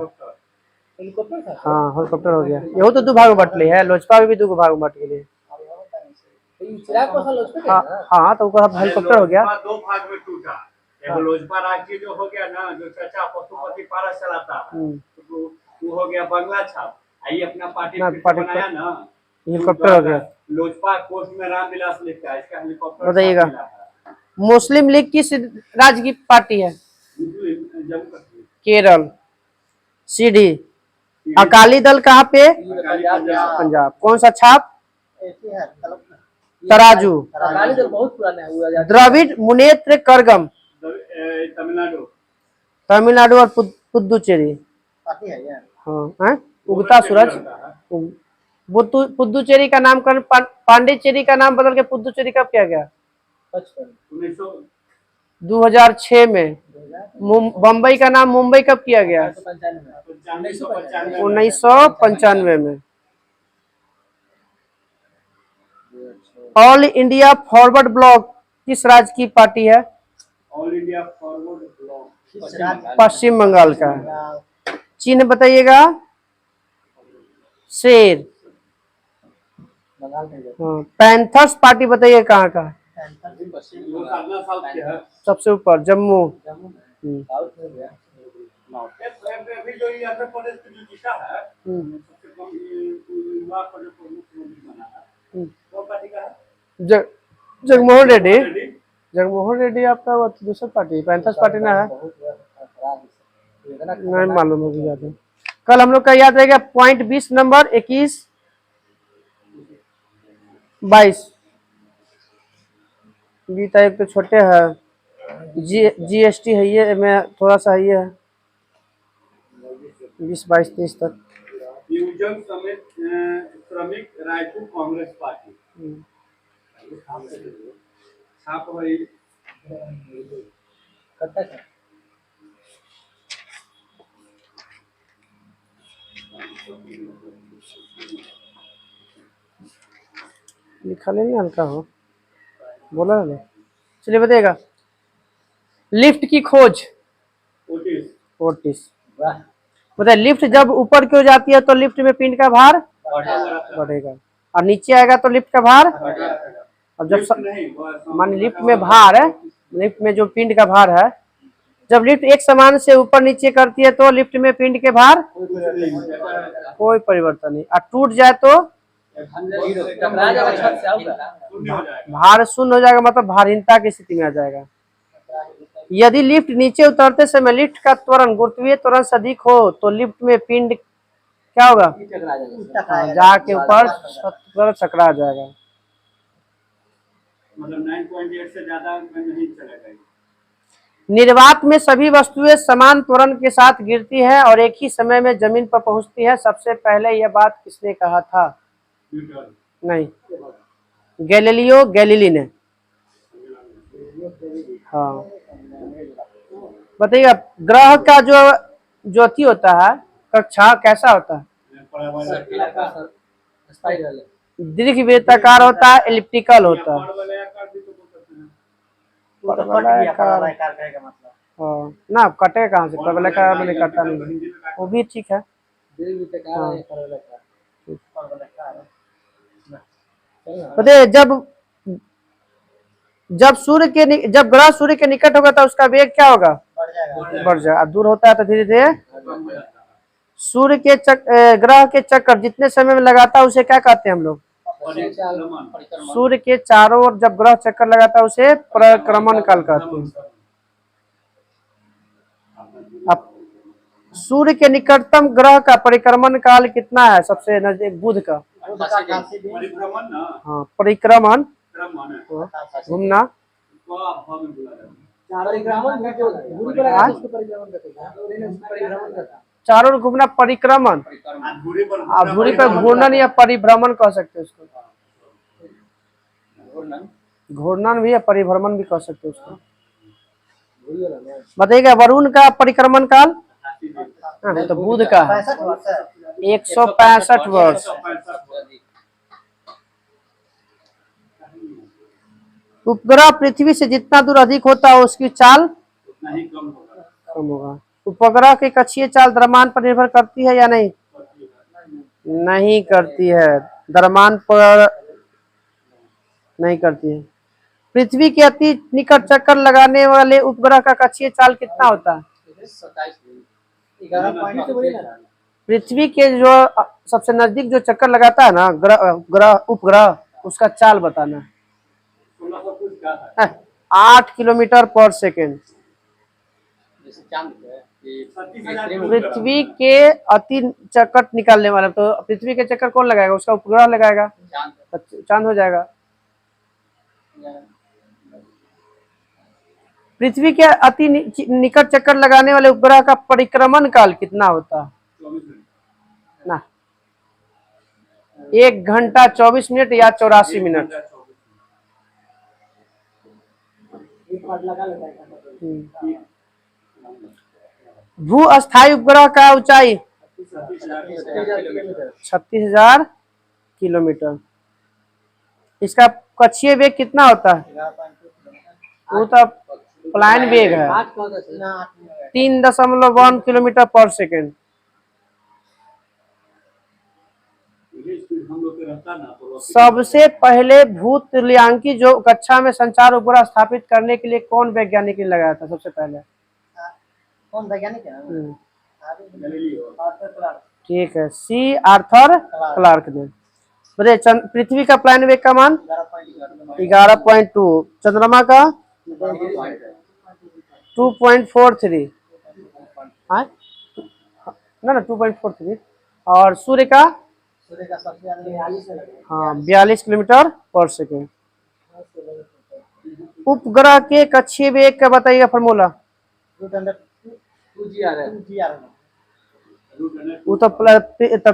हाँ हेलीकॉप्टर हो गया। यही तो 2 भाग में बटले है, लोजपा में भी 2 भाग में बट गए। हाँ तो हेलीकॉप्टर हो गया। 2 भाग में टूटा। एगो लोजपा राज्य जो हो गया ना, जो चाचा पशुपति पारस चलाता है, वो हो गया बंगला छाप। आई अपना पार्टी बनाया ना, हेलीकॉप्टर हो गया। लोजपा कोर्ट में रामविलास लिखता है, इसका हेलीकॉप्टर बताइएगा। मुस्लिम लीग किस राज्य की पार्टी है? केरल। सीडी। अकाली दल कहाँ पे? पंजाब। कौन सा छाप? तराजू। बहुत पुराना है। द्रविड़ मुनेत्र करगम तमिलनाडु और पुदुचेरी। हाँ उगता सूरज। पुदुचेरी का नामकरण पांडिचेरी का नाम बदल के पुदुचेरी कब किया गया? 2006 में। बम्बई का नाम मुंबई कब किया गया? 1995 में। ऑल इंडिया फॉरवर्ड ब्लॉक किस राज्य की पार्टी है? ऑल इंडिया फॉरवर्ड ब्लॉक पश्चिम बंगाल का है। चिन्ह बताइएगा। शेर। बंगाल में है। हाँ, पैंथर्स पार्टी बताइए कहाँ का है? वो साधना साउथ के है। सबसे ऊपर जम्मू। जम्मू में हम्म, साउथ में गया। अभी जो ये आंध्र प्रदेश की जो दिशा है, हम्म, सबसे कम युवा को जो मुख्यमंत्री बना है, हम्म। वो पार्टी का है। जगमोहन रेड्डी। रेड्डी। जगमोहन रेड्डी आपका वो दूसरा पार्टी, पैंथर्स पार्टी ना है? बहुत खराब है। इतना नहीं मालूम होगी ज्यादा। कल हम लोग का याद रहेगा पॉइंट 20 नंबर 21 22। बीस तारीख तो छोटे है। जीएसटी है ये में थोड़ा सा है ये 20 22 30 तक। युवजन समेत श्रमिक रायपुर कांग्रेस पार्टी। छाप भाई कब तक है? लिखा नहीं हल्का हो बोला ना। चलिए बताइएगा। लिफ्ट की खोज ओटिस। ओटिस। वाह बताइए लिफ्ट जब ऊपर की ओर जाती है तो लिफ्ट में पिंड का भार बढ़ेगा और नीचे आएगा तो लिफ्ट का भार। और जब मान लिफ्ट में भार है, लिफ्ट में जो पिंड का भार है, जब लिफ्ट एक समान से ऊपर नीचे करती है तो लिफ्ट में पिंड के भार कोई परिवर्तन नहीं। और टूट जाए तो टकरा जाएगा छत से आऊगा। भार शून्य हो जाएगा, मतलब भारहीनता की स्थिति में आ जाएगा। यदि लिफ्ट नीचे उतरते समय लिफ्ट का त्वरण गुरुत्वीय त्वरण से अधिक हो तो लिफ्ट में पिंड क्या होगा? टकरा जाएगा। जाके ऊपर छत पर टकरा जाएगा। मतलब 9.8 से ज्यादा में नहीं चलेगा। निर्वात में सभी वस्तुएं समान त्वरण के साथ गिरती है और एक ही समय में जमीन पर पहुंचती है। सबसे पहले यह बात किसने कहा था? न्यूटन। नहीं, गैलीलियो गैलीली ने। हाँ बताइए ग्रह का जो ज्योति होता है कक्षा कैसा होता है? स्पाइरल दीर्घवृत्ताकार होता है, एलिप्टिकल होता है। परवलयाकार। हाँ ना, कटे कहाँ से? परवलयाकार मैंने कटा नहीं, वो भी ठीक है। दीर्घवृत्ताकार है बताइए जब ग्रह सूर्य के निकट होगा तो उसका वेग क्या होगा? बढ़ जाएगा। दूर होता है तो धीरे धीरे सूर्य के ग्रह के चक्कर जितने समय में लगाता है उसे क्या कहते हैं हम लोग? सूर्य के चारों ओर जब ग्रह चक्कर लगाता है उसे परिक्रमण काल कहते हैं। अब सूर्य के निकटतम ग्रह का परिक्रमण काल कितना है? सबसे नजदीक बुध का। परिभ्रमण ना। हाँ परिक्रमण घूमना। चारों ओर घूमना परिक्रमण। धुरी पर घूर्णन या परिभ्रमण कह सकते हैं उसको। घूर्णन भी या परिभ्रमण भी कह सकते हैं उसको। बताइएगा वरुण का परिक्रमण काल? हाँ, तो बुध का 165 वर्ष। उपग्रह पृथ्वी से जितना दूर अधिक होता है उसकी चाल उतना ही कम होगा। उपग्रह की कक्षीय चाल द्रव्यमान पर निर्भर करती है या नहीं? नहीं करती है, द्रव्यमान पर नहीं करती है। पृथ्वी के अति निकट चक्कर लगाने वाले उपग्रह का कक्षीय चाल कितना होता है? पृथ्वी के जो सबसे नजदीक जो चक्कर लगाता है ना उपग्रह उसका चाल बताना है। 8 किलोमीटर पर सेकेंड। पृथ्वी के अति चक्कर निकालने वाला, तो पृथ्वी के चक्कर कौन लगाएगा? उसका उपग्रह लगाएगा, चांद हो जाएगा। पृथ्वी के अति निकट चक्कर लगाने वाले उपग्रह का परिक्रमण काल कितना होता है? ना 1 घंटा 24 मिनट या 84 मिनट। भू अस्थायी उपग्रह का ऊंचाई 36,000 किलोमीटर। इसका कक्षीय वेग कितना होता है? वो तो प्लान वेग है 3.1 किलोमीटर पर सेकेंड। रहता ना तो सबसे पहले भूत तुल्यांकी जो कक्षा में संचार उपग्रह स्थापित करने के लिए कौन वैज्ञानिक ने लगाया था सबसे पहले? कौन वैज्ञानिक है? ठीक है, सी आर्थर क्लार्क ने। बोले पृथ्वी का प्लान वेग का मान 11.2, चंद्रमा का 2.43, ना 2.43, और सूर्य का हाँ 42 किलोमीटर पर सेकेंड। उपग्रह के कक्षीय वेग का बताइएगा फॉर्मूला। वो तो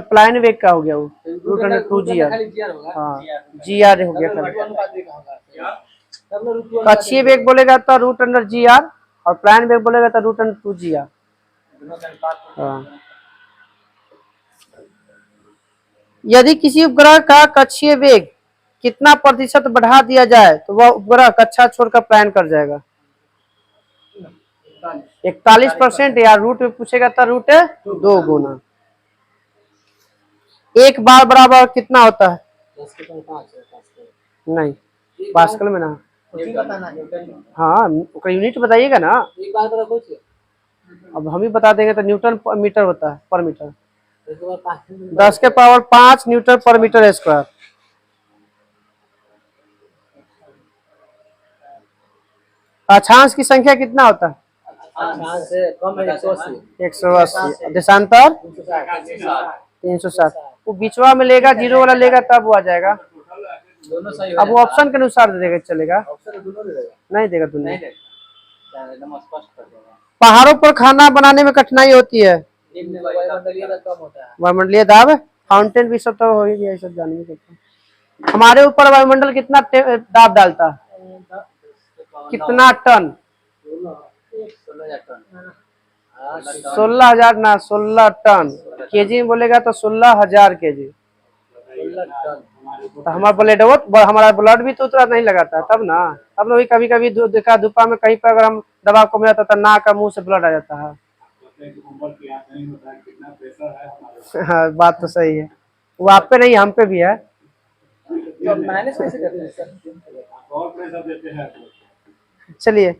प्लान वेग का हो गया, वो √2gr, हाँ gr हो गया। कक्षीय वेग बोलेगा तो √gr और प्लान वेग बोलेगा तो √2gr। हाँ। यदि किसी उपग्रह का कक्षीय वेग कितना प्रतिशत बढ़ा दिया जाए तो वह उपग्रह कक्षा छोड़कर प्लान कर जाएगा? 41%, या रूट में पूछेगा तो √2 गुना। एक बार बराबर कितना होता है? नहीं, पास्कल में ना। हाँ यूनिट बताइएगा ना। अब हम ही बता देंगे तो न्यूटन मीटर होता है, पर मीटर। 10 के पावर 5 न्यूटन पर मीटर स्क्वायर। अक्षांश की संख्या कितना होता है? 180। देशांतर 360। वो बीचवा में लेगा, जीरो वाला लेगा तब वो आ जाएगा। अब वो ऑप्शन के अनुसार देगा, चलेगा नहीं देगा दोनों। पहाड़ों पर खाना बनाने में कठिनाई होती है। वायुमंडलीय दाब, फाउंटेन भी सब तो हो ही गया, सब जानिए सकते। हमारे ऊपर वायुमंडल कितना दाब डालता है? कितना टन? 16,000 ना, 16 टन। केजी में बोलेगा तो 16,000 केजी। तो हमारा ब्लड भी तो उतना नहीं लगाता तब ना। अब वही कभी कभी देखा धूपा में कहीं पर अगर हम दबाव कम जाता था, नाक का मुंह से ब्लड आ जाता है। हाँ बात तो सही है, वो आप पे नहीं हम पे भी है। चलिए,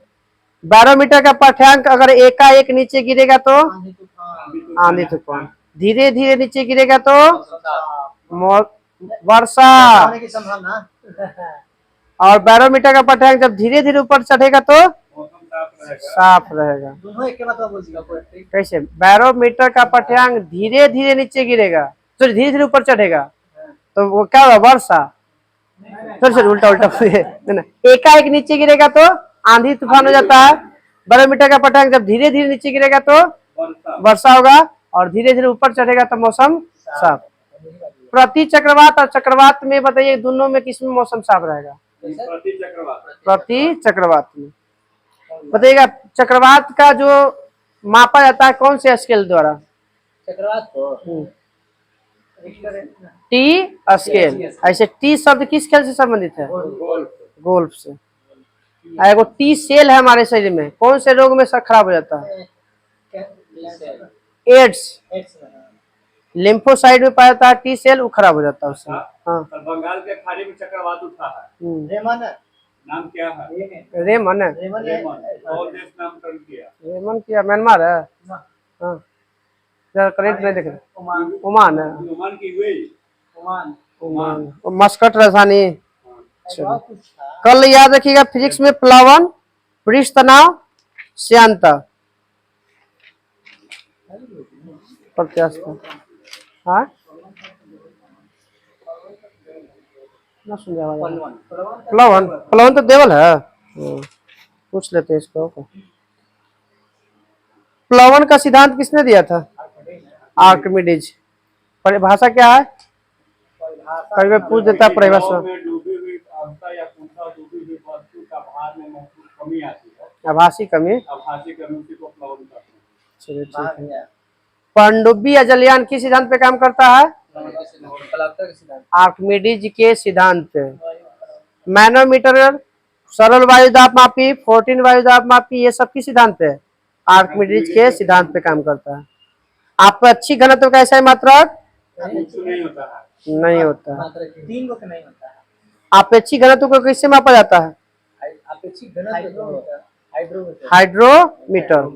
बैरोमीटर का पाठ्यांक अगर एकाएक नीचे गिरेगा तो आंधी तूफान, धीरे धीरे नीचे गिरेगा तो वर्षा, और बैरोमीटर का पाठ्यांक जब धीरे धीरे ऊपर चढ़ेगा तो साफ रहेगा। कैसे? बैरोमीटर का पाठ्यांक धीरे धीरे नीचे गिरेगा तो धीरे धीरे ऊपर चढ़ेगा तो वो क्या होगा? वर्षा। फिर उल्टा एकाएक नीचे गिरेगा तो आंधी तूफान हो जाता है। बैरोमीटर का पाठ्यांक जब धीरे धीरे नीचे गिरेगा तो वर्षा होगा, और धीरे धीरे ऊपर चढ़ेगा तो मौसम साफ। प्रति चक्रवात और चक्रवात में बताइए, दोनों में किसमें मौसम साफ रहेगा? प्रति चक्रवात में। बताइएगा, चक्रवात का जो मापा जाता है कौन से स्केल द्वारा? चक्रवात को टी स्केल। ऐसे टी शब्द किस खेल से संबंधित है? गोल्फ से। एगो टी सेल है हमारे शरीर में, कौन से रोग में खराब हो जाता है? एड्स। लिम्फोसाइड में पाया जाता है टी सेल, वो खराब हो जाता है उससे। हाँ, बंगाल के खाड़ी में चक्रवात उठा है, नाम क्या है? रेमन है। और देश नाम टर्न किया। रेमन किया म्यांमार है। हाँ करेक्ट नहीं देख रहे। ओमान है। ओमान की हुई, ओमान मस्कट राजधानी। कल याद रखिएगा फिजिक्स में प्लावन, पृष्ठ तनाव, श्यानता, प्रत्यास्था। हाँ ना सुन प्लावन। प्लावन तो देवल है, पूछ लेते हैं इसको। प्लावन का सिद्धांत किसने दिया था? आर्किमिडीज। परिभाषा क्या है? कभी पूछ देता है परिभाषा। आभासी कमी। चलिए ठीक है। पनडुब्बी या जलयान किस सिद्धांत पे काम करता है? आर्किमिडीज के सिद्धांत पे। मैनोमीटर, सरल वायु दाब मापी, 14 वायु दाब मापी, ये सब किस सिद्धांत पे? आर्किमिडीज के सिद्धांत पे काम करता है। आप अच्छी घनत्व का ऐसा मात्रक नहीं होता है। मात्रा की 3 गो के नहीं होता है। आपेक्षिक घनत्व को कैसे मापा जाता है? अपेक्षित घनत्व हाइड्रोमीटर। हाइड्रोमीटर।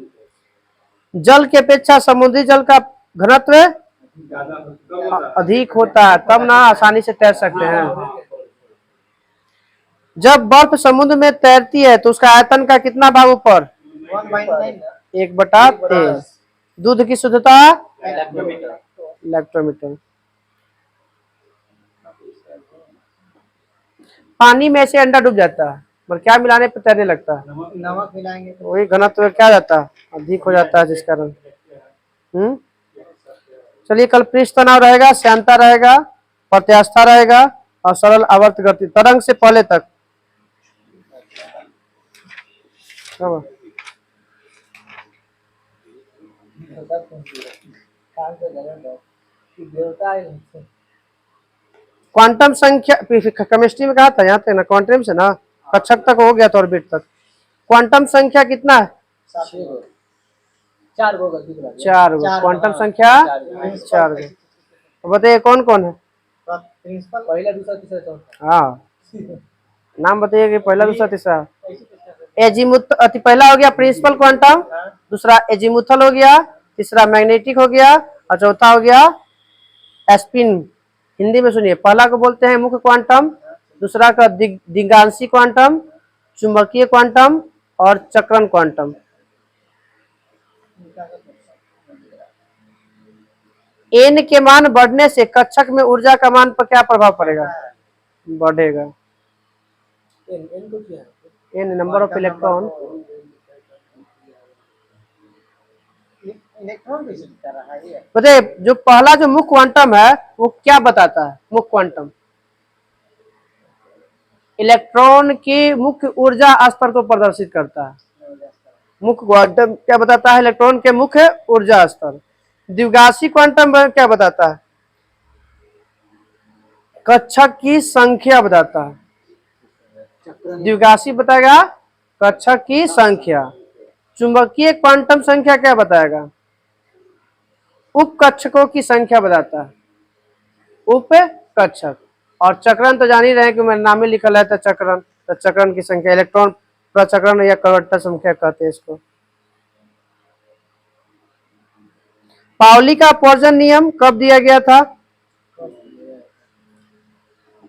जल की अपेक्षा समुद्री जल का घनत्व ज्यादा कम होता है। अधिक होता है, तब ना आसानी से तैर सकते हैं। जब बर्फ समुद्र में तैरती है तो उसका आयतन का कितना भाग ऊपर? 1/23। दूध की शुद्धता इलेक्ट्रोमीटर। पानी में से अंडा डूब जाता है पर क्या मिलाने पर तैरने लगता है? नमक मिलाएंगे तो वही घनत्व क्या जाता है, अधिक हो जाता है, जिस कारण। चलिए, कल पृष्ठ तनाव रहेगा, श्यानता रहेगा, प्रत्यास्था रहेगा और सरल आवर्त गति तरंग से पहले तक। क्वांटम संख्या केमिस्ट्री में कहा था, यहाँ तक ना, क्वांटम से ना कक्षक तक हो गया था, ऑर्बिट तक। क्वांटम संख्या कितना है? 4 गो। 4 गो क्वांटम संख्या, 4 गो। तो बताइए कौन कौन है? प्रिंसिपल पहला दूसरा तीसरा चौथा। हाँ, नाम बताइए कि पहला दूसरा तीसरा। एजीमुथ अति पहला हो गया प्रिंसिपल क्वांटम, दूसरा एजीमुथल हो गया, तीसरा मैग्नेटिक हो गया और चौथा हो गया एस्पिन। हिंदी में सुनिए, पहला को बोलते हैं मुख्य क्वांटम, दूसरा का दिगांशी क्वांटम, चुंबकीय क्वांटम और चक्रण क्वांटम। एन के मान बढ़ने से कक्षक में ऊर्जा का मान पर क्या प्रभाव पड़ेगा? बढ़ेगा। N number of electron. बताइए, जो पहला जो मुख्य क्वांटम है वो क्या बताता है? मुख्य क्वांटम इलेक्ट्रॉन की मुख्य ऊर्जा स्तर को प्रदर्शित करता है। मुख्य क्वांटम क्या बताता है? इलेक्ट्रॉन के मुख्य ऊर्जा स्तर। द्विगाशी क्वांटम क्या बताता है? कक्षक की संख्या बताता है। द्विगाशी बताएगा कक्षक की संख्या। चुंबकीय क्वांटम संख्या क्या बताएगा? उप कक्षकों की संख्या बताता है, उप कक्षक। और चक्रण तो जान ही रहे हैं कि मेरे नाम में लिखा है, तो चक्रण की संख्या, इलेक्ट्रॉन प्रचक्रण या कन्वर्टर संख्या कहते हैं इसको। पाउली का अपवर्जन नियम कब दिया गया था?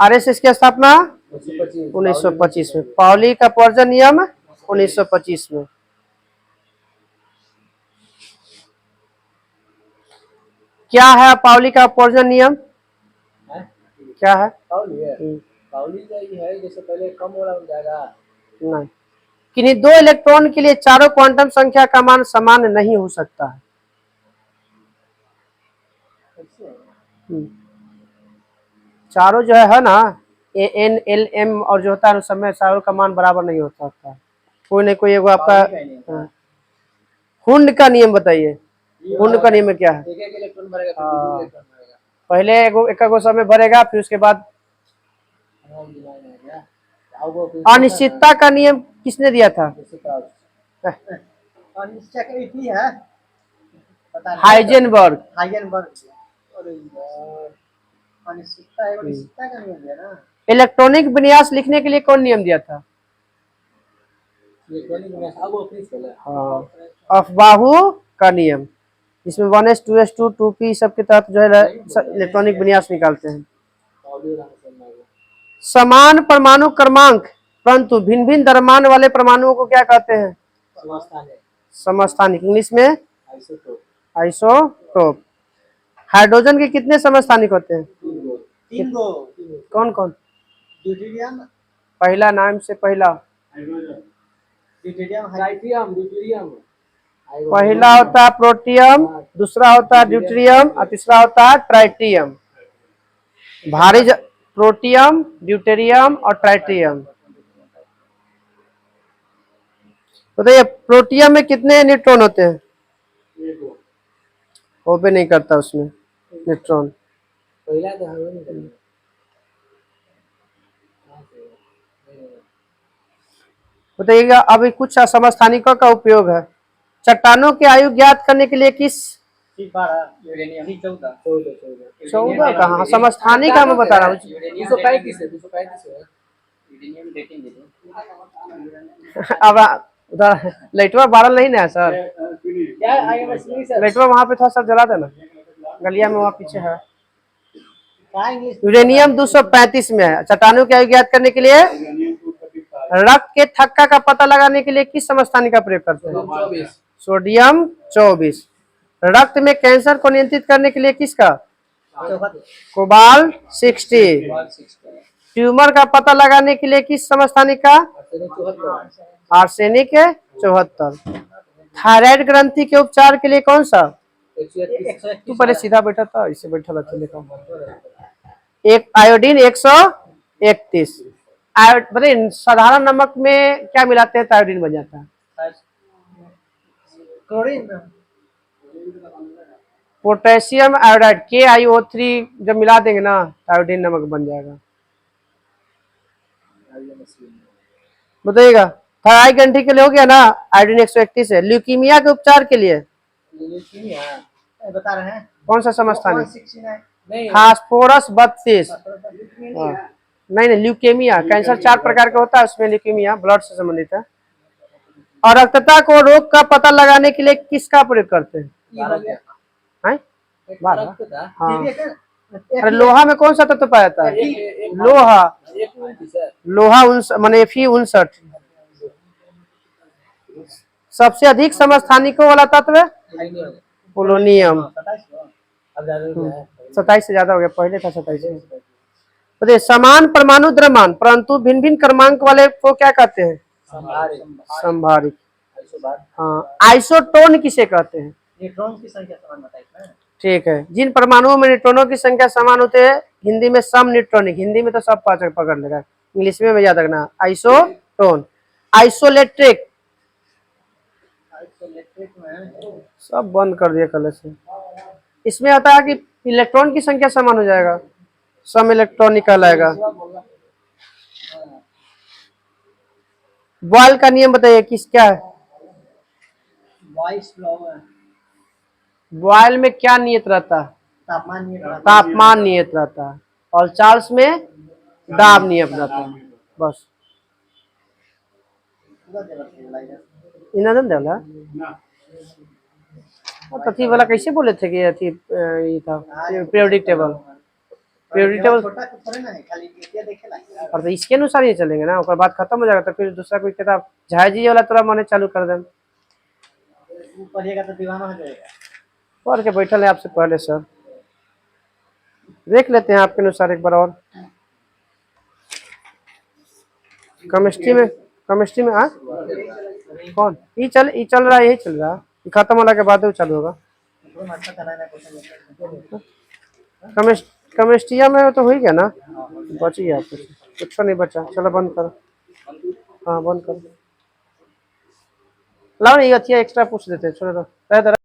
आरएसएस की स्थापना 1925 में। पाउली का अपवर्जन नियम 1925 में। क्या है पाउली का अपवर्जन नियम? क्या है? पाउली का ये है, जैसे पहले कम वाला बन जाएगा। नहीं, किन्हीं दो इलेक्ट्रॉन के लिए चारों क्वांटम संख्या का मान समान नहीं हो सकता है। चारों जो है ना, ए एन एल एम और जो होता है उस समय चारों का मान बराबर नहीं हो सकता। कोई न कोई एगो आपका हुंड का नियम बताइए। हुंड का नियम क्या है? एक इलेक्ट्रॉन भरेगा तो दो इलेक्ट्रॉन भरेगा। पहले एक समय भरेगा, फिर उसके बाद अनिश्चितता का नियम किसने दिया था? हाइजेनबर्ग। इलेक्ट्रॉनिक विन्यास लिखने के लिए कौन नियम दिया था? हाँ, अफबाहु का नियम, जिसमें 1s 2s 2p सब के तहत जो है इलेक्ट्रॉनिक विन्यास निकालते हैं। समान परमाणु क्रमांक परंतु भिन्न भिन्न द्रव्यमान वाले परमाणुओं को क्या कहते हैं? समस्थानिक। इंग्लिश में आइसोटोप। हाइड्रोजन के कितने समस्थानिक होते हैं? 3 गो। कौन कौन? ड्यूटेरियम, पहला नाम से पहला। ड्यूटेरियम। पहला होता है प्रोटियम, दूसरा होता है ड्यूटेरियम और तीसरा होता है ट्राइटियम। भारी प्रोटियम, ड्यूटेरियम और ट्राइटियम। बताइए, प्रोटियम में कितने न्यूट्रॉन होते हैं? ओबे नहीं करता उसमें न्यूट्रॉन। बताइएगा, अभी कुछ समस्थानिकों का उपयोग है। चट्टानों की आयु ज्ञात करने के लिए किस ठीक 12 यूरेनियम ही 14 14 कहाँ, समस्थानिक का मैं बता रहा हूँ। 235 है, 235 है। यूरेनियम डेटिंग दे दो। अब उधर लाइटवा बारह नहीं ना है सर, क्या IMS नहीं सर? लाइटवा वहाँ पे थोड़ा सा जला देना, गलिया में वहाँ पीछे है। क्या इंग्लिश? यूरेनियम 235 में है। चट्टानों की आयु ज्ञात करने के लिए, रक्त के थक्का का पता लगाने के लिए किस समस्थानिक का प्रयोग करते हैं? 24। सोडियम 24। रक्त में कैंसर को नियंत्रित करने के लिए किसका? कोबाल्ट 60। ट्यूमर का पता लगाने के लिए किस समस्थानिक का? आर्सेनिक 74। थायराइड ग्रंथि के उपचार के लिए कौन सा? तू पहले सीधा बैठा था, इसे बैठा था लिखा। एक आयोडीन 131। बताइए साधारण नमक में क्या मिलाते हैं तो आयोडीन बन जाता है? क्लोरीन। पोटेशियम आयोडाइड KiO3 जब मिला देंगे ना आयोडीन नमक बन जाएगा। बताइएगा, थायराइड ग्रंथि के लिए हो गया ना, आयोडीन 131 है। ल्यूकीमिया के उपचार के लिए बता रहे हैं कौन सा समस्थानिक? 169। फास्फोरस 32। नहीं नहीं, ल्यूकेमिया कैंसर 4 प्रकार का होता है, उसमें ल्यूकेमिया ब्लड से संबंधित है। और रक्तता को रोग का पता लगाने के लिए किसका प्रयोग करते हैं? हैं? 12? हाँ। अरे लोहा में कौन सा तत्व पाया जाता है? लोहा, लोहा माने Fe59। सबसे अधिक समस्थानिकों वाला तत्व पोलोनियम। 27 से ज्यादा हो गया, पहले था 27। बताइए समान परमाणु द्रव्यमान परंतु भिन्न भिन्न क्रमांक वाले को क्या कहते हैं? संभारिक। हाँ, आइसोटोन किसे कहते हैं? न्यूट्रॉन की संख्या समान बताइए। ठीक है, जिन परमाणुओं में न्यूट्रॉनों की संख्या समान होते हैं हिंदी में सम न्यूट्रॉनिक। हिंदी में तो सब पकड़ लेगा, इंग्लिश में याद रखना आइसोटोन। आइसोलेट्रिक सब बंद कर दिया कल से। इसमें आता है कि इलेक्ट्रॉन की संख्या समान हो जाएगा, सम इलेक्ट्रॉनिक कहलाएगा। बॉयल का नियम बताइए किस क्या है? बॉयल में क्या नियत रहता है? तापमान नियत रहता है। और चार्ल्स में दाब नियत रहता है। बस इनादन देला तथी वाला कैसे बोले थे कि अथी ये था पीरियोडिक टेबल। पीरियोडिक टेबल और तो इसके अनुसार ही चलेंगे ना, उसके बाद खत्म हो जाएगा तो फिर दूसरा कोई किताब झाजी वाला तुरा माने चालू कर दें। पढ़िएगा तो दीवाना हो जाएगा। पढ़ के बैठल है आपसे पहले सर, देख लेते हैं आपके अनुसार एक बार और। केमिस्ट्री में आ कौन ये चल रहा है, यही चल रहा है, खत्म होने के बाद वो चालू होगा। केमिस्ट्रिया में तो हो ही गया ना, बच गया कुछ नहीं बचा। चलो बंद करो, हाँ बंद करो। लाओ ये अच्छा एक्स्ट्रा पूछ देते हैं, छोड़ो।